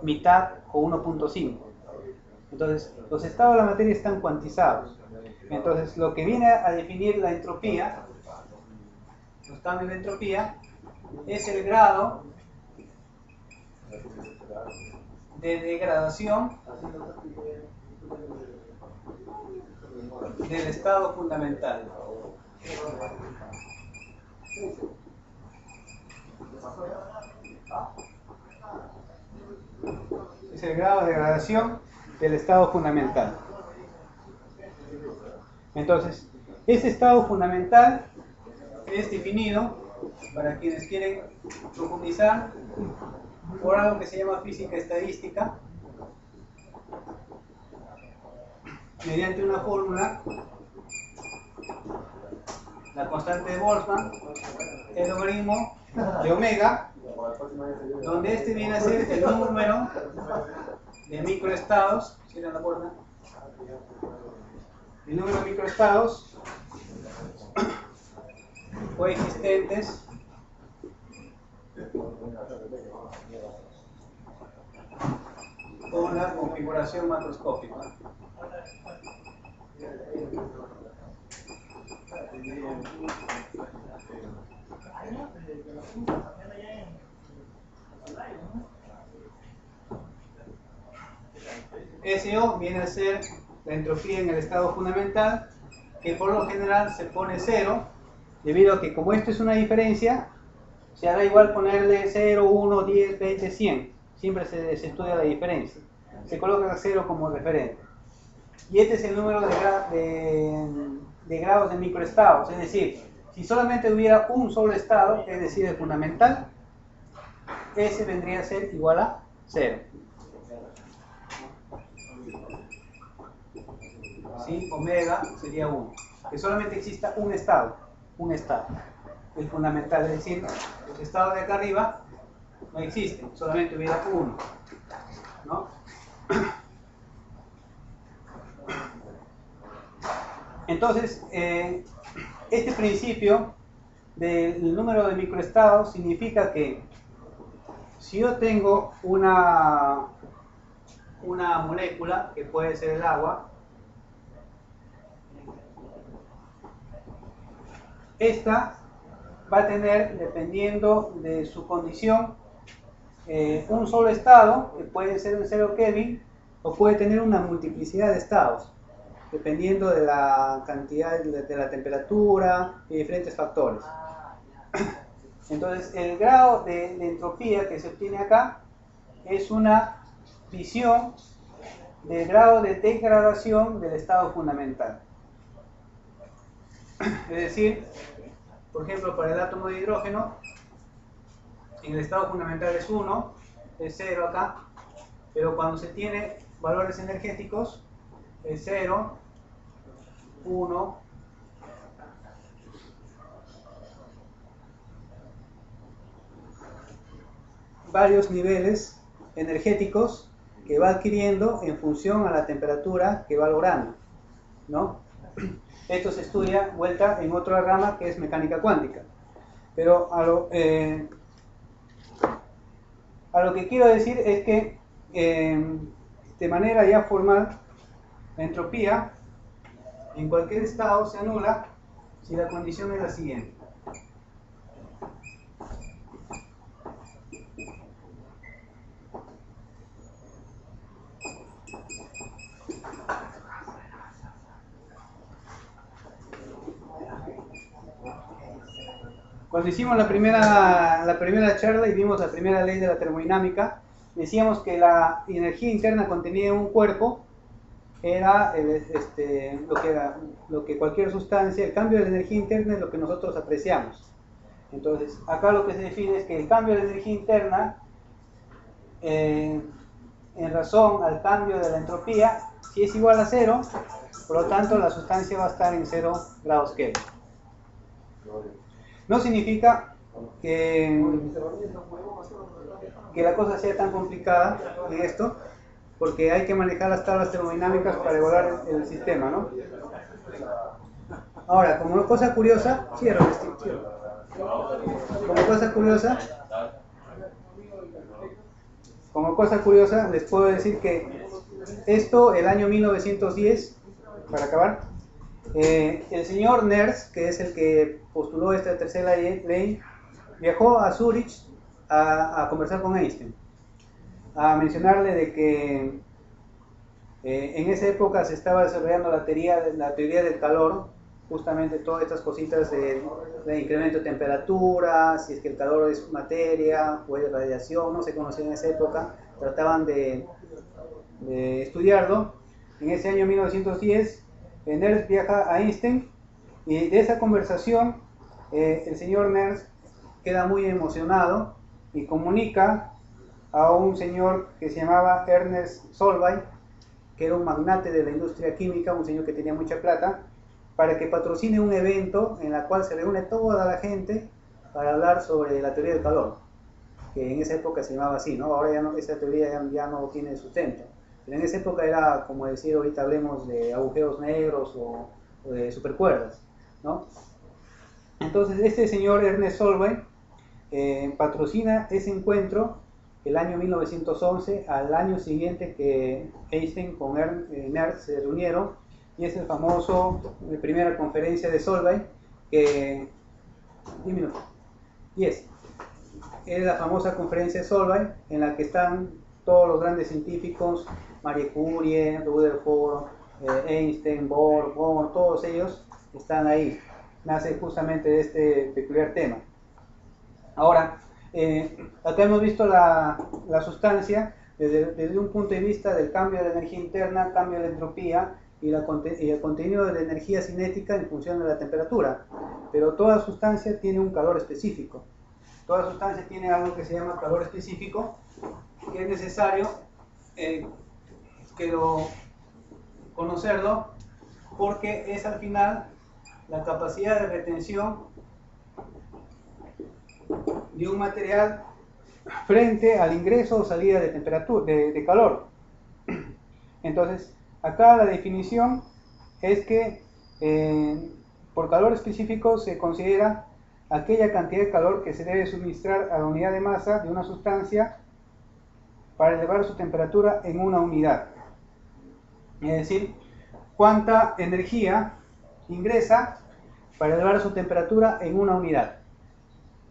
mitad o 1.5. Entonces, los estados de la materia están cuantizados. Entonces, lo que viene a definir la entropía, los cambios de entropía, es el grado de degradación del estado fundamental. Es el grado de degradación del estado fundamental. Entonces, ese estado fundamental es definido, para quienes quieren profundizar, por algo que se llama física estadística, mediante una fórmula, la constante de Boltzmann, el logaritmo de omega, donde este viene a ser el número de microestados, cierra la puerta, el número de microestados coexistentes con la configuración macroscópica. SO viene a ser la entropía en el estado fundamental, que por lo general se pone 0, debido a que como esto es una diferencia, se hará igual ponerle 0, 1, 10, 20, 100. Siempre se estudia la diferencia. Se coloca 0 como referente. Y este es el número de grados de microestados. Es decir, si solamente hubiera un solo estado, es decir, el fundamental, ese vendría a ser igual a 0. ¿Sí? Omega sería 1. Que solamente exista un estado. El fundamental, es decir, los estados de acá arriba no existen, solamente hubiera uno, ¿no? Entonces, este principio del número de microestados significa que si yo tengo una molécula, que puede ser el agua, esta va a tener, dependiendo de su condición, un solo estado, que puede ser un 0 Kelvin, o puede tener una multiplicidad de estados, dependiendo de la cantidad de la temperatura y diferentes factores. Entonces, el grado de entropía que se obtiene acá es una visión del grado de degradación del estado fundamental. Es decir, por ejemplo, para el átomo de hidrógeno, en el estado fundamental es 1, es 0 acá, pero cuando se tiene valores energéticos es 0, 1, varios niveles energéticos que va adquiriendo en función a la temperatura que va logrando, ¿no? Esto se estudia vuelta en otra rama que es mecánica cuántica. Pero a lo que quiero decir es que de manera ya formal, la entropía en cualquier estado se anula si la condición es la siguiente. Cuando hicimos la primera charla y vimos la primera ley de la termodinámica, decíamos que la energía interna contenida en un cuerpo era lo que cualquier sustancia, el cambio de la energía interna es lo que nosotros apreciamos. Entonces, acá lo que se define es que el cambio de la energía interna, en razón al cambio de la entropía, si es igual a 0, por lo tanto la sustancia va a estar en 0 grados Kelvin. No significa que la cosa sea tan complicada en esto, porque hay que manejar las tablas termodinámicas para evaluar el sistema, ¿no? Ahora, como cosa curiosa, como cosa curiosa, les puedo decir que esto, el año 1910, para acabar, el señor Nernst, que es el que postuló esta tercera ley, viajó a Zúrich a conversar con Einstein, a mencionarle de que en esa época se estaba desarrollando la teoría del calor, justamente todas estas cositas de incremento de temperatura, si es que el calor es materia o es radiación, no se conocía en esa época, trataban de estudiarlo. En ese año 1910, Nernst viaja a Einstein y de esa conversación el señor Nernst queda muy emocionado y comunica a un señor que se llamaba Ernest Solvay, que era un magnate de la industria química, un señor que tenía mucha plata, para que patrocine un evento en el cual se reúne toda la gente para hablar sobre la teoría del calor, que en esa época se llamaba así, ¿no? Ahora ya no, esa teoría ya no tiene sustento. Pero en esa época era como decir, ahorita hablemos de agujeros negros o de supercuerdas, ¿no? Entonces este señor Ernest Solvay patrocina ese encuentro el año 1911, al año siguiente que Einstein con Nernst se reunieron, y es el famoso, la primera conferencia de Solvay, que, 10 minutos, 10, es la famosa conferencia de Solvay, en la que están todos los grandes científicos, Marie Curie, Rutherford, Einstein, Bohr, todos ellos están ahí. Nace justamente de este peculiar tema. Ahora, acá hemos visto la sustancia desde un punto de vista del cambio de energía interna, cambio de entropía y el contenido de la energía cinética en función de la temperatura. Pero toda sustancia tiene un calor específico. Toda sustancia tiene algo que se llama calor específico, que es necesario conocerlo, porque es al final la capacidad de retención de un material frente al ingreso o salida de temperatura, de calor. Entonces, acá la definición es que por calor específico se considera aquella cantidad de calor que se debe suministrar a la unidad de masa de una sustancia para elevar su temperatura en una unidad. Es decir, cuánta energía ingresa para elevar su temperatura en una unidad.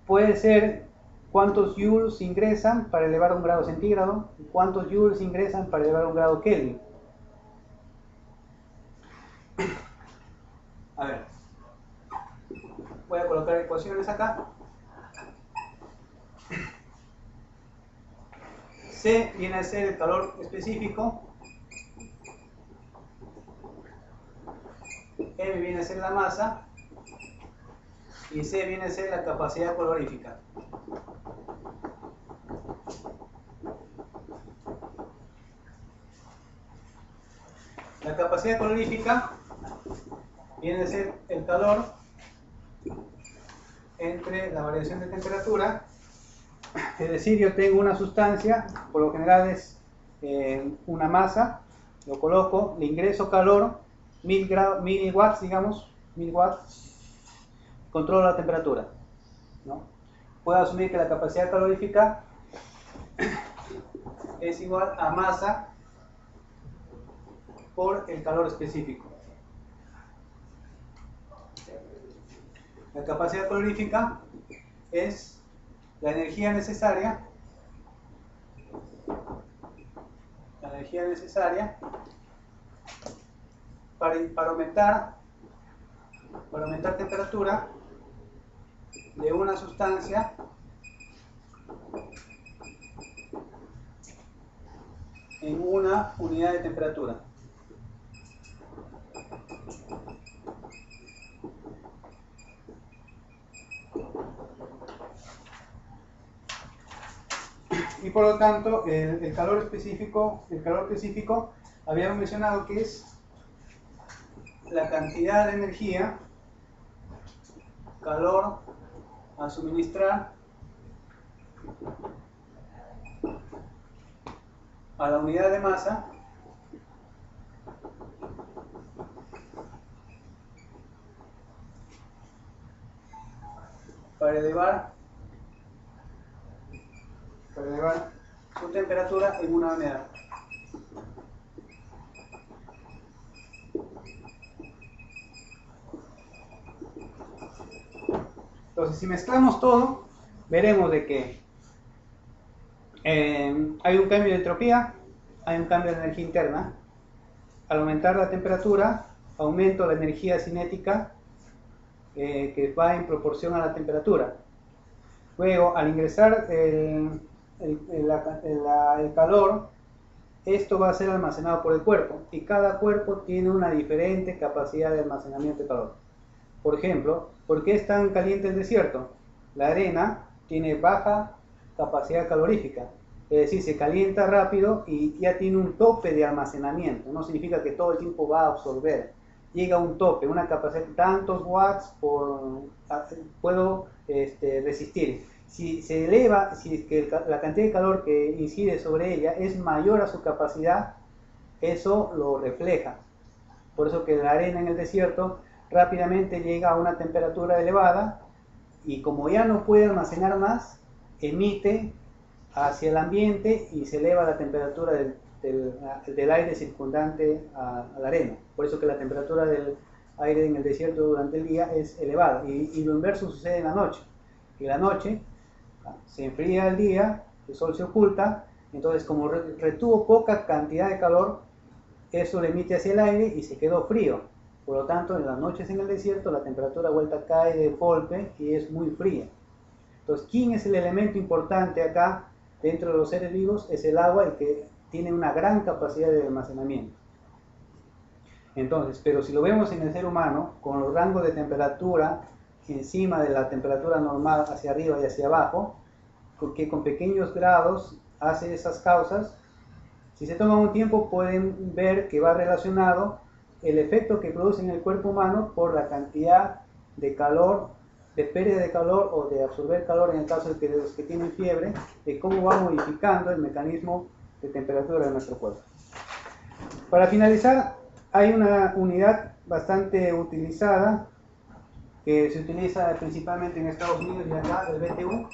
Puede ser cuántos joules ingresan para elevar a un grado centígrado y cuántos joules ingresan para elevar a un grado Kelvin. A ver, voy a colocar ecuaciones acá. C viene a ser el calor específico, M viene a ser la masa y C viene a ser la capacidad calorífica. La capacidad calorífica viene a ser el calor entre la variación de temperatura. Es decir, yo tengo una sustancia, por lo general es una masa, lo coloco, le ingreso calor, 1000 watts, digamos, 1000 watts, controlo la temperatura, ¿no? Puedo asumir que la capacidad calorífica es igual a masa por el calor específico. La capacidad calorífica es la energía necesaria para aumentar temperatura de una sustancia en una unidad de temperatura. Y por lo tanto, el calor específico, habíamos mencionado que es la cantidad de energía, calor a suministrar a la unidad de masa para elevar su temperatura en una unidad. Entonces, si mezclamos todo, veremos de que hay un cambio de entropía, hay un cambio de energía interna. Al aumentar la temperatura, aumento la energía cinética que va en proporción a la temperatura. Luego, al ingresar el calor, esto va a ser almacenado por el cuerpo y cada cuerpo tiene una diferente capacidad de almacenamiento de calor. Por ejemplo, ¿por qué es tan caliente el desierto? La arena tiene baja capacidad calorífica, es decir, se calienta rápido y ya tiene un tope de almacenamiento. No significa que todo el tiempo va a absorber, llega a un tope, una capacidad de tantos watts puedo resistir. Si se eleva, si es que la cantidad de calor que incide sobre ella es mayor a su capacidad, eso lo refleja. Por eso que la arena en el desierto rápidamente llega a una temperatura elevada y como ya no puede almacenar más, emite hacia el ambiente y se eleva la temperatura del aire circundante a la arena. Por eso que la temperatura del aire en el desierto durante el día es elevada y lo inverso sucede en la noche. En la noche se enfría el día, el sol se oculta, entonces como retuvo poca cantidad de calor, eso le emite hacia el aire y se quedó frío. Por lo tanto, en las noches en el desierto la temperatura vuelta cae de golpe y es muy fría. Entonces, ¿quién es el elemento importante acá dentro de los seres vivos? Es el agua, el que tiene una gran capacidad de almacenamiento. Entonces, pero si lo vemos en el ser humano, con los rangos de temperatura encima de la temperatura normal hacia arriba y hacia abajo, que con pequeños grados hace esas causas, si se toma un tiempo pueden ver que va relacionado el efecto que produce en el cuerpo humano por la cantidad de calor, de pérdida de calor o de absorber calor en el caso de los que tienen fiebre, de cómo va modificando el mecanismo de temperatura de nuestro cuerpo. Para finalizar, hay una unidad bastante utilizada que se utiliza principalmente en Estados Unidos y acá, el BTU,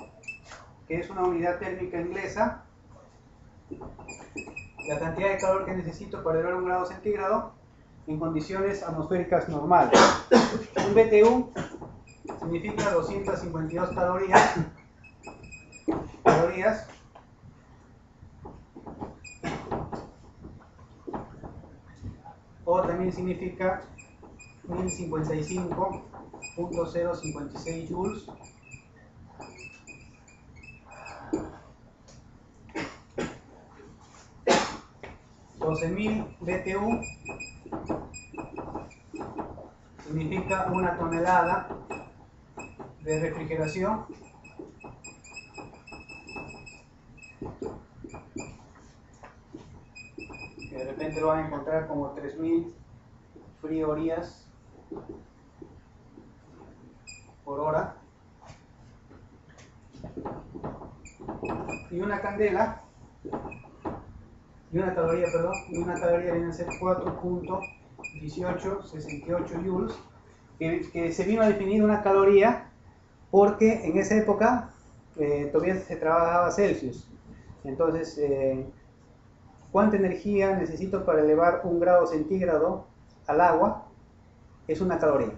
que es una unidad térmica inglesa. La cantidad de calor que necesito para elevar 1 grado centígrado en condiciones atmosféricas normales. Un BTU significa 252 calorías calorías. O también significa 1055.056 joules. $12.000 BTU significa una tonelada de refrigeración. Que de repente lo van a encontrar como 3.000 frigorías por hora. Y una candela, y una caloría viene a ser 4.1868 joules, que se vino a definir una caloría porque en esa época todavía se trabajaba Celsius. Entonces, ¿cuánta energía necesito para elevar 1 grado centígrado al agua? Es una caloría.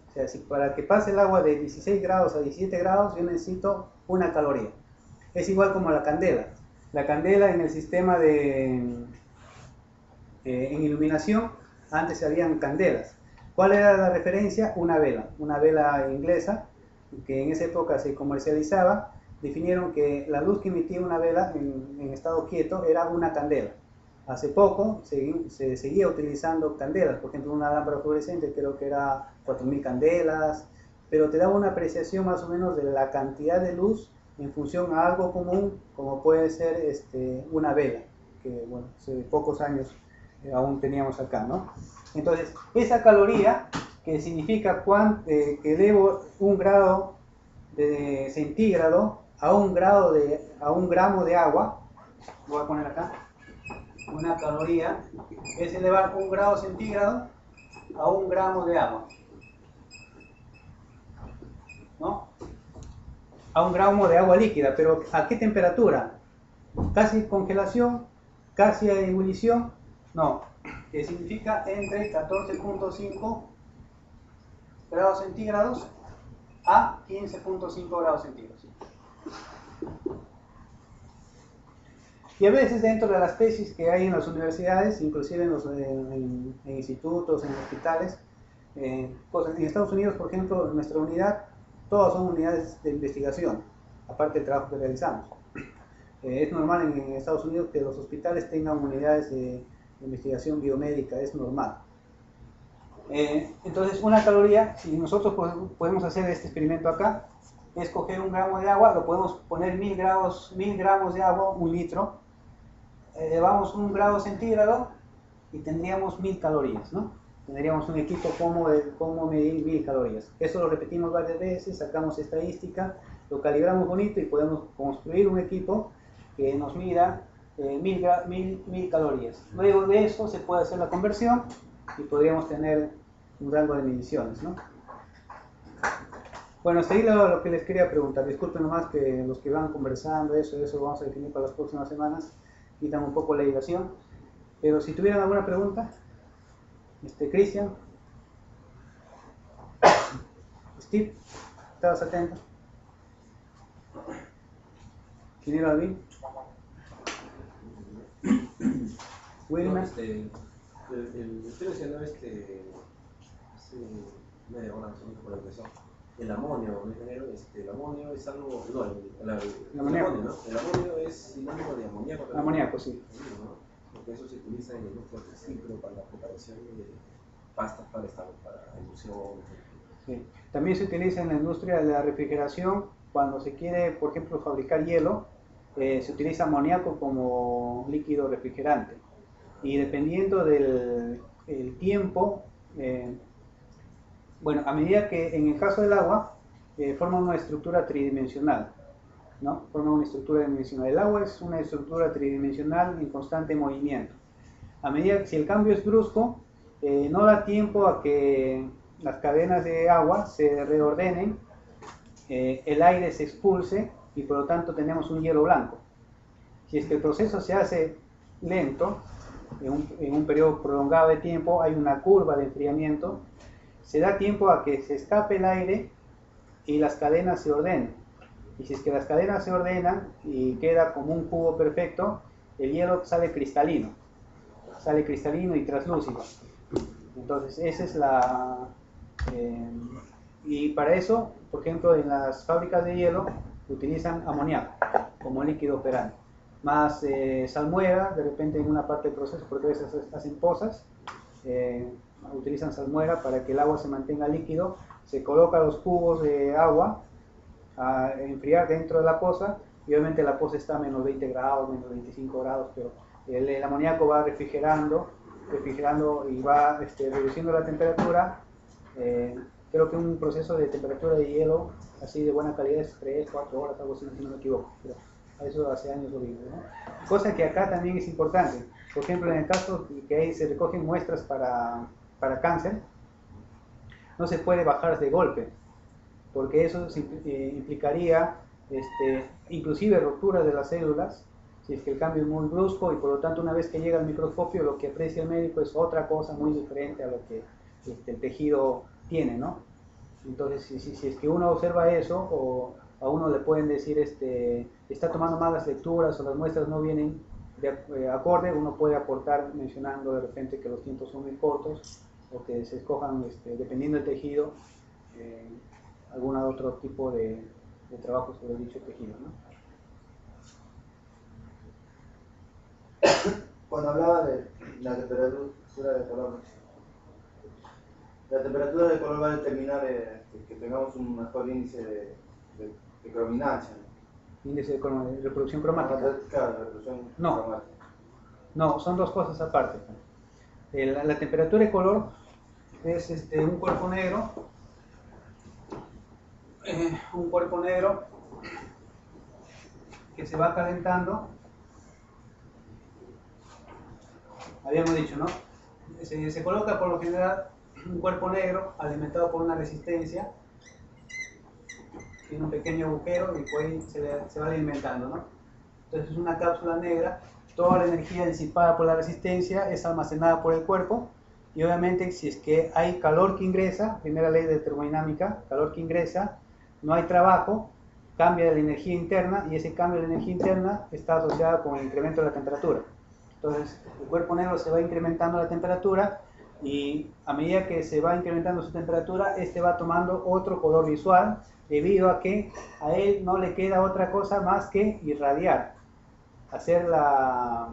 O sea, si para que pase el agua de 16 grados a 17 grados, yo necesito una caloría. Es igual como la candela. La candela en el sistema en iluminación, antes habían candelas. ¿Cuál era la referencia? Una vela inglesa, que en esa época se comercializaba. Definieron que la luz que emitía una vela en estado quieto era una candela. Hace poco se seguía utilizando candelas, por ejemplo una lámpara fluorescente creo que era 4.000 candelas, pero te daba una apreciación más o menos de la cantidad de luz en función a algo común, como puede ser una vela, que bueno, hace pocos años aún teníamos acá, ¿no? Entonces, esa caloría, que significa que elevo 1 grado de centígrado a 1 gramo de agua, voy a poner acá, una caloría es elevar 1 grado centígrado a 1 gramo de agua, ¿no? A 1 gramo de agua líquida, pero ¿a qué temperatura? ¿Casi congelación? ¿Casi a ebullición? No, que significa entre 14.5 grados centígrados a 15.5 grados centígrados. Y a veces dentro de las tesis que hay en las universidades, inclusive en institutos, en hospitales, en Estados Unidos, por ejemplo, en nuestra unidad, todas son unidades de investigación, aparte del trabajo que realizamos. Es normal en Estados Unidos que los hospitales tengan unidades de investigación biomédica, es normal. Entonces, una caloría, si nosotros podemos hacer este experimento acá, es coger 1 gramo de agua, lo podemos poner 1000 gramos de agua, 1 litro, elevamos 1 grado centígrado y tendríamos 1000 calorías, ¿no? Tendríamos un equipo cómo medir 1000 calorías. Eso lo repetimos varias veces, sacamos estadística, lo calibramos bonito y podemos construir un equipo que nos mida 1000 calorías. Luego de eso se puede hacer la conversión y podríamos tener un rango de mediciones, ¿no? Bueno, hasta ahí lo que les quería preguntar. Disculpen nomás que los que van conversando, eso vamos a definir para las próximas semanas, quitan un poco la dilación. Pero si tuvieran alguna pregunta, Cristian, Steve, ¿estabas atento? Ingeniero David, Wilmer. Usted mencionó hace media hora más o menos por la empezó. El amonio, ingeniero, el amonio es algo, no, el amonio, ¿no? El amonio es sinónimo de amoníaco. Amoníaco, sí. ¿No? Porque eso se utiliza en la industria textil para la preparación de pastas para emulsión. Sí. También se utiliza en la industria de la refrigeración cuando se quiere, por ejemplo, fabricar hielo, se utiliza amoníaco como líquido refrigerante. Y dependiendo del tiempo, bueno, a medida que en el caso del agua forma una estructura tridimensional, ¿no? Forma una estructura dimensional. El agua es una estructura tridimensional en constante movimiento. A medida que si el cambio es brusco, no da tiempo a que las cadenas de agua se reordenen, el aire se expulse y por lo tanto tenemos un hielo blanco. Si es que el proceso se hace lento, en un periodo prolongado de tiempo, hay una curva de enfriamiento, se da tiempo a que se escape el aire y las cadenas se ordenen. Y si es que las cadenas se ordenan y queda como un cubo perfecto, el hielo sale cristalino y translúcido. Entonces esa es la... y para eso, por ejemplo, en las fábricas de hielo utilizan amoníaco como líquido operante, más salmuera, de repente en una parte del proceso, porque a veces hacen pozas, utilizan salmuera para que el agua se mantenga líquido, se coloca los cubos de agua a enfriar dentro de la poza, y obviamente la poza está a menos 20 grados, menos 25 grados, pero el amoníaco va refrigerando y va reduciendo la temperatura. Creo que un proceso de temperatura de hielo así de buena calidad es 3, 4 horas, algo así, si no me equivoco. Pero a eso hace años lo vivo, ¿no? Cosa que acá también es importante. Por ejemplo, en el caso que ahí se recogen muestras para cáncer, no se puede bajar de golpe, porque eso implicaría inclusive ruptura de las células, si es que el cambio es muy brusco, y por lo tanto una vez que llega al microscopio lo que aprecia el médico es otra cosa muy diferente a lo que el tejido tiene, ¿no? Entonces si es que uno observa eso, o a uno le pueden decir está tomando malas lecturas o las muestras no vienen de acorde, uno puede aportar mencionando de repente que los tiempos son muy cortos, o que se escojan, dependiendo del tejido, algún otro tipo de trabajo sobre dicho tejido, ¿no? Cuando hablaba de la temperatura de color, la temperatura de color va a determinar que tengamos un mejor índice de crominancia, ¿no? Índice de reproducción cromática. Claro, reproducción cromática. No, son dos cosas aparte. La temperatura de color es un cuerpo negro, que se va calentando. Habíamos dicho, ¿no? Se coloca por lo general un cuerpo negro alimentado por una resistencia, tiene un pequeño agujero y pues se va alimentando, ¿no? Entonces es una cápsula negra, toda la energía disipada por la resistencia es almacenada por el cuerpo, y obviamente si es que hay calor que ingresa, primera ley de termodinámica, calor que ingresa, no hay trabajo, cambia la energía interna, y ese cambio de la energía interna está asociado con el incremento de la temperatura. Entonces el cuerpo negro se va incrementando la temperatura, y a medida que se va incrementando su temperatura, va tomando otro color visual, debido a que a él no le queda otra cosa más que irradiar, hacer la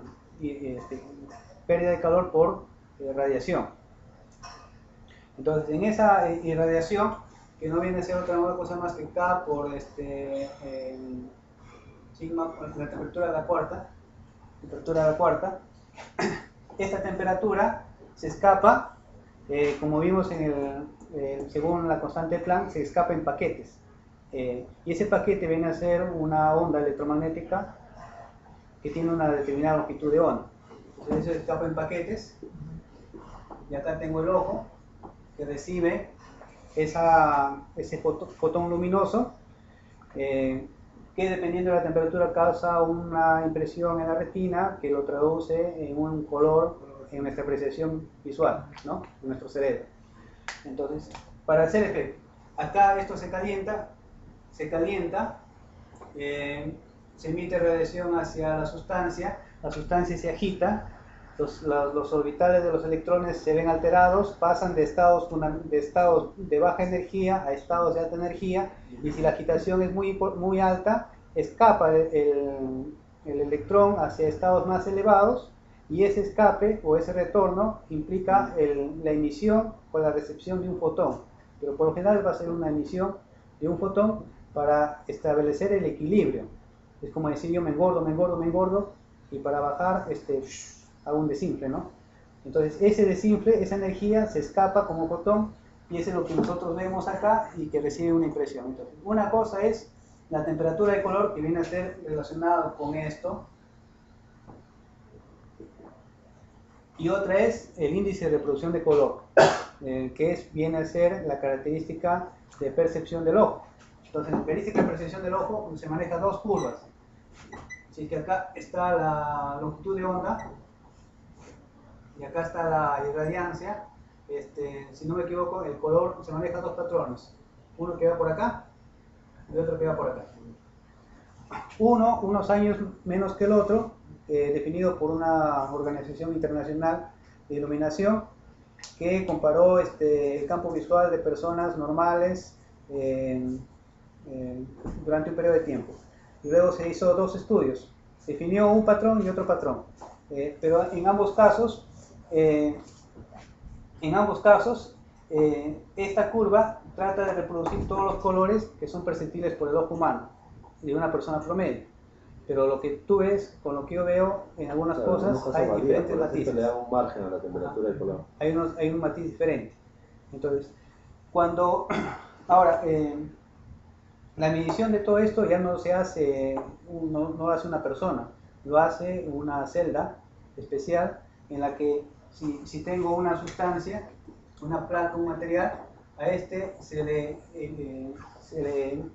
pérdida de calor por radiación. Entonces en esa irradiación, que no viene a ser otra cosa más que K por sigma, la temperatura de la cuarta, esta temperatura se escapa, como vimos según la constante de Planck, se escapa en paquetes, y ese paquete viene a ser una onda electromagnética que tiene una determinada longitud de onda. Entonces eso se escapa en paquetes, y acá tengo el ojo que recibe ese fotón luminoso, que dependiendo de la temperatura causa una impresión en la retina que lo traduce en un color en nuestra apreciación visual, ¿no? En nuestro cerebro. Entonces, para hacer efecto, acá esto se calienta, se emite radiación hacia la sustancia se agita, los orbitales de los electrones se ven alterados, pasan de estados de baja energía a estados de alta energía, y si la agitación es muy alta, escapa el electrón hacia estados más elevados, y ese escape o ese retorno implica la emisión o la recepción de un fotón, pero por lo general va a ser una emisión de un fotón para establecer el equilibrio. Es como decir, yo me engordo, y para bajar hago un desinfle, ¿no? Entonces ese desinfle, esa energía se escapa como fotón, y eso es lo que nosotros vemos acá y que recibe una impresión. Entonces, una cosa es la temperatura de color, que viene a ser relacionado con esto, y otra es el índice de reproducción de color, que viene a ser la característica de percepción del ojo. Entonces, en la característica de percepción del ojo se maneja dos curvas. Así que acá está la longitud de onda y acá está la irradiancia. Si no me equivoco, el color se maneja dos patrones, uno que va por acá y otro que va por acá. unos años menos que el otro, definido por una organización internacional de iluminación que comparó el campo visual de personas normales durante un periodo de tiempo. Y luego se hizo dos estudios, definió un patrón y otro patrón, pero en ambos casos, esta curva trata de reproducir todos los colores que son perceptibles por el ojo humano de una persona promedio. Pero lo que tú ves, con lo que yo veo, en algunas cosas hay diferentes matices. Le da un margen a la temperatura del color. Hay un matiz diferente. Entonces, ahora, la medición de todo esto ya no se hace, no lo hace una persona, lo hace una celda especial en la que si tengo una sustancia, una placa, un material, a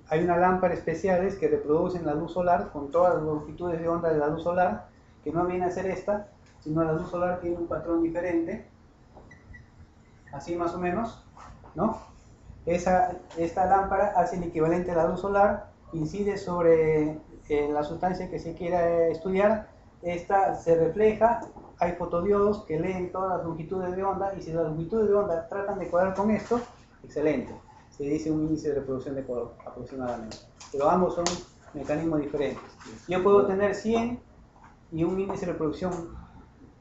hay una lámpara especiales que reproducen la luz solar con todas las longitudes de onda de la luz solar, que no viene a ser esta, sino la luz solar tiene un patrón diferente, así más o menos, ¿no? Esta lámpara hace el equivalente a la luz solar, incide sobre la sustancia que se quiera estudiar, esta se refleja, hay fotodiodos que leen todas las longitudes de onda, y si las longitudes de onda tratan de cuadrar con esto, excelente. Se dice un índice de reproducción de color aproximadamente, pero ambos son mecanismos diferentes. Yo puedo tener 100 y un índice de reproducción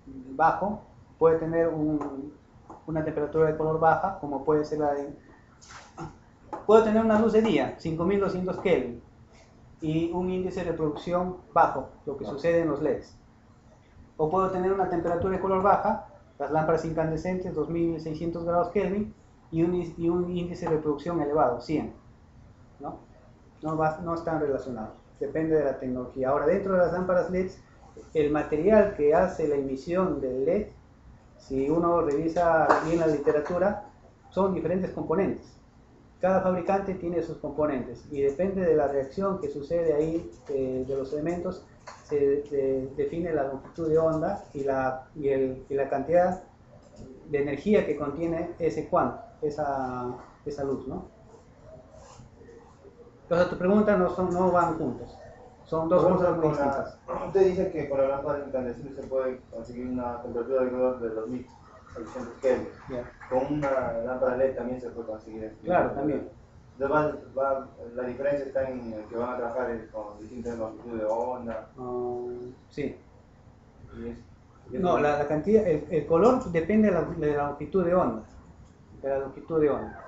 bajo, puede tener una temperatura de color baja, como puede ser puedo tener una luz de día, 5200 Kelvin, y un índice de reproducción bajo, lo que sucede en los LEDs. O puedo tener una temperatura de color baja, las lámparas incandescentes, 2600 grados Kelvin, y un índice de reproducción elevado, 100. No están relacionados, depende de la tecnología. Ahora, dentro de las lámparas LEDs, el material que hace la emisión del LED, si uno revisa bien la literatura, son diferentes componentes. Cada fabricante tiene sus componentes y depende de la reacción que sucede ahí de los elementos, se define la longitud de onda y la cantidad de energía que contiene ese cuanto, esa luz, ¿no? Entonces, tu pregunta no van juntos, son dos cosas muy distintas. Usted dice que con la lámpara incandescente se puede conseguir una temperatura de color de 2600 Kelvin. Yeah. Con una lámpara LED también se puede conseguir esto. Claro, también. Entonces la diferencia está en que van a trabajar con distintas longitudes de onda. Sí. Y no, la cantidad, el color depende de la longitud de onda. De la longitud de onda.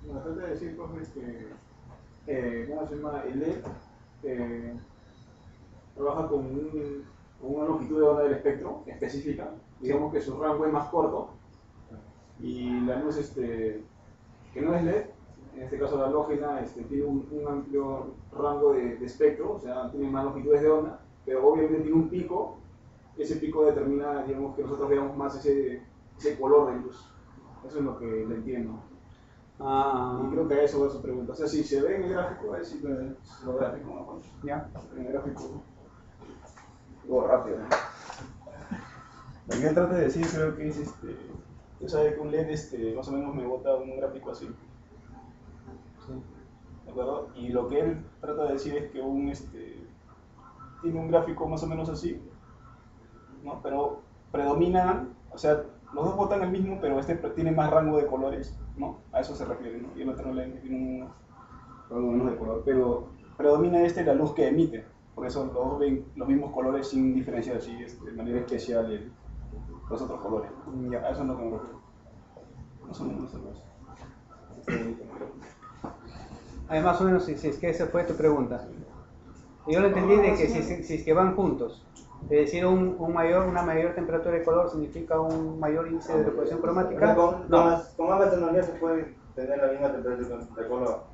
Bueno, trata de decir, pues, ¿cómo se llama? El LED trabaja con una longitud de onda del espectro específica. Digamos que su rango es más corto. Y la luz que no es LED, en este caso la halógena, tiene un amplio rango de espectro, o sea, tiene más longitudes de onda, pero obviamente tiene un pico. Ese pico determina, digamos, que nosotros veamos más ese color de luz. Eso es lo que le entiendo. Y creo que a eso va su pregunta. O sea, si se ve en el gráfico, a ver si lo gráfico, ¿no? ¿Ya? En el gráfico. Luego rápido, ¿no? Lo que él trata de decir, creo que es Tú sabes que un LED más o menos me bota un gráfico así. Sí. ¿De acuerdo? Y lo que él trata de decir es que tiene un gráfico más o menos así, ¿no? Pero predominan, o sea, los dos botan el mismo, pero tiene más rango de colores, ¿no? A eso se refiere, ¿no? Y el otro LED tiene un rango menos de color, pero predomina la luz que emite. Por eso los dos ven los mismos colores sin diferenciar así, de manera especial los otros colores. Ya. A eso es lo que me refiero. Más o menos eso. Más o menos, si es que esa fue tu pregunta. Yo lo entendí de que si es que van juntos, es decir, una mayor temperatura de color significa un mayor índice de reproducción cromática. Con ambas tecnologías se puede tener la misma temperatura de color.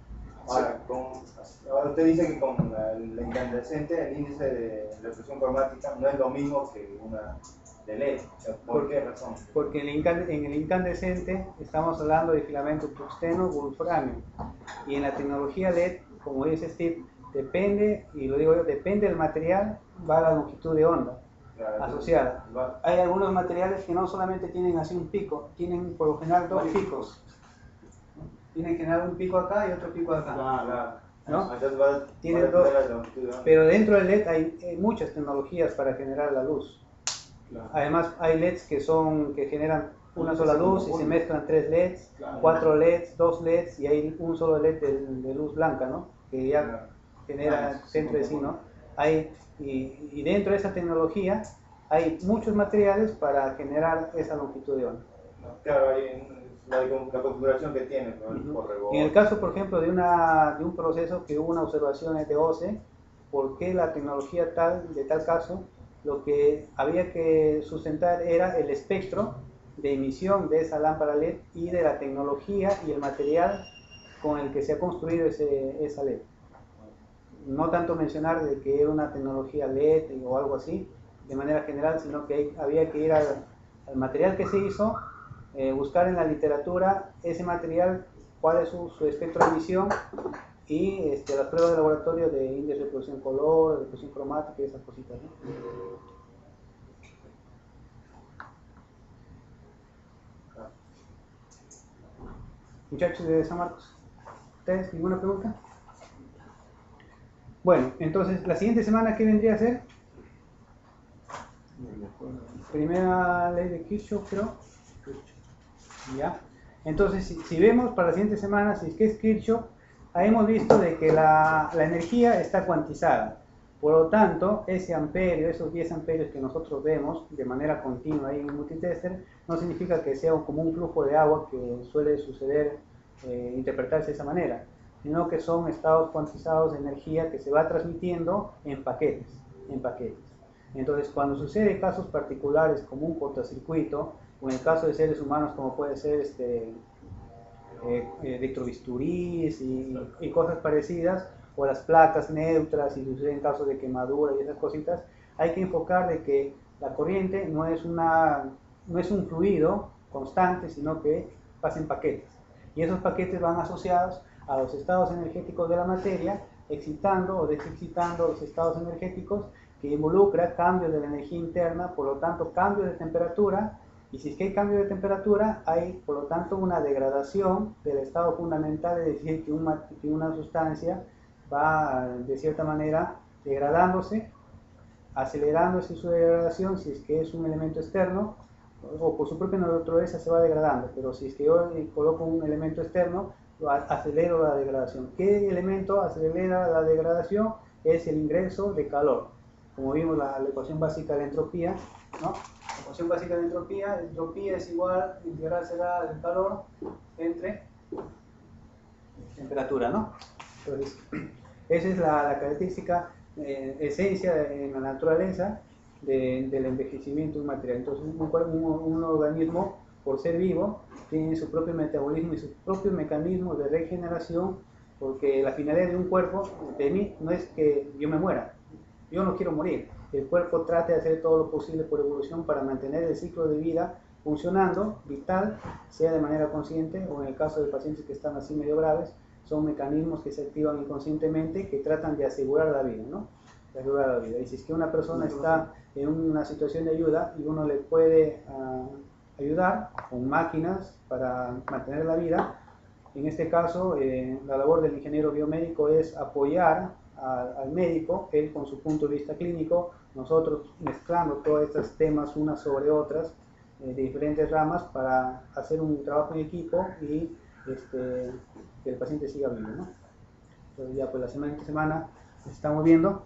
Ahora usted dice que con la incandescente el índice de reproducción cromática no es lo mismo que una de LED. O sea, ¿por qué razón? Porque en el incandescente estamos hablando de filamento tungsteno wolframio, y en la tecnología LED, como dice Steve, depende, y lo digo yo, depende del material, va la longitud de onda asociada. Hay algunos materiales que no solamente tienen así un pico, tienen por lo general dos picos. Tienen que generar un pico acá y otro pico acá. ¿no? Entonces Tiene va a depender de la longitud de onda. Pero dentro del LED hay muchas tecnologías para generar la luz. Claro. Además hay LEDs que generan una sola luz y se mezclan 3 LEDs, Claro. 4 LEDs, 2 LEDs y hay un solo LED de luz blanca, ¿no? Que ya Claro. genera dentro de sí, ¿no? Y dentro de esa tecnología hay muchos materiales para generar esa longitud de onda. Claro, hay la configuración que tiene, ¿no? El correborde. En el caso, por ejemplo, de un proceso que hubo una observación de OCE, ¿por qué la tecnología de tal caso? Lo que había que sustentar era el espectro de emisión de esa lámpara LED y de la tecnología y el material con el que se ha construido esa LED. No tanto mencionar de que era una tecnología LED o algo así, de manera general, sino que había que ir al material que se hizo, buscar en la literatura ese material, cuál es su espectro de emisión y las pruebas de laboratorio de índice de reproducción color, de reproducción cromática y esas cositas, ¿no? Muchachos de San Marcos, ¿ustedes ninguna pregunta? Bueno, entonces la siguiente semana, ¿qué vendría a ser? Primera ley de Kirchhoff, creo. Ya. Entonces, si vemos para la siguiente semana, si es que es Kirchhoff, hemos visto de que la energía está cuantizada. Por lo tanto, ese amperio, esos 10 amperios que nosotros vemos de manera continua ahí en el multitester, no significa que sea como un flujo de agua que suele suceder, interpretarse de esa manera, sino que son estados cuantizados de energía que se va transmitiendo en paquetes. Entonces, cuando sucede casos particulares como un cortocircuito, o en el caso de seres humanos como puede ser electrobisturís y cosas parecidas, o las placas neutras, y sucede en casos de quemadura y esas cositas, hay que enfocar de que la corriente no es un fluido constante, sino que pasa en paquetes. Y esos paquetes van asociados a los estados energéticos de la materia, excitando o desexcitando los estados energéticos, que involucra cambios de la energía interna, por lo tanto cambios de temperatura, y si es que hay cambio de temperatura, hay por lo tanto una degradación del estado fundamental, es decir, que una sustancia va de cierta manera degradándose, acelerándose su degradación si es que es un elemento externo, o por su propia naturaleza se va degradando, pero si es que yo coloco un elemento externo, acelero la degradación. ¿Qué elemento acelera la degradación? Es el ingreso de calor. Como vimos la ecuación básica de la entropía, ¿no? La ecuación básica de la entropía es igual, integral será el calor entre temperatura, ¿no? Entonces, esa es la característica, esencia en la naturaleza del envejecimiento de un material. Entonces, un organismo, por ser vivo, tiene su propio metabolismo y sus propios mecanismos de regeneración, porque la finalidad de un cuerpo, de mí, no es que yo me muera. Yo no quiero morir. El cuerpo trata de hacer todo lo posible por evolución para mantener el ciclo de vida funcionando, vital, sea de manera consciente o en el caso de pacientes que están así medio graves, son mecanismos que se activan inconscientemente que tratan de asegurar la vida, ¿no? De asegurar la vida. Y si es que una persona está en una situación de ayuda y uno le puede ayudar con máquinas para mantener la vida, en este caso la labor del ingeniero biomédico es apoyar al médico, él con su punto de vista clínico, nosotros mezclando todos estos temas unas sobre otras, de diferentes ramas, para hacer un trabajo en equipo y que el paciente siga vivo, ¿no? Entonces ya pues la siguiente semana nos estamos viendo.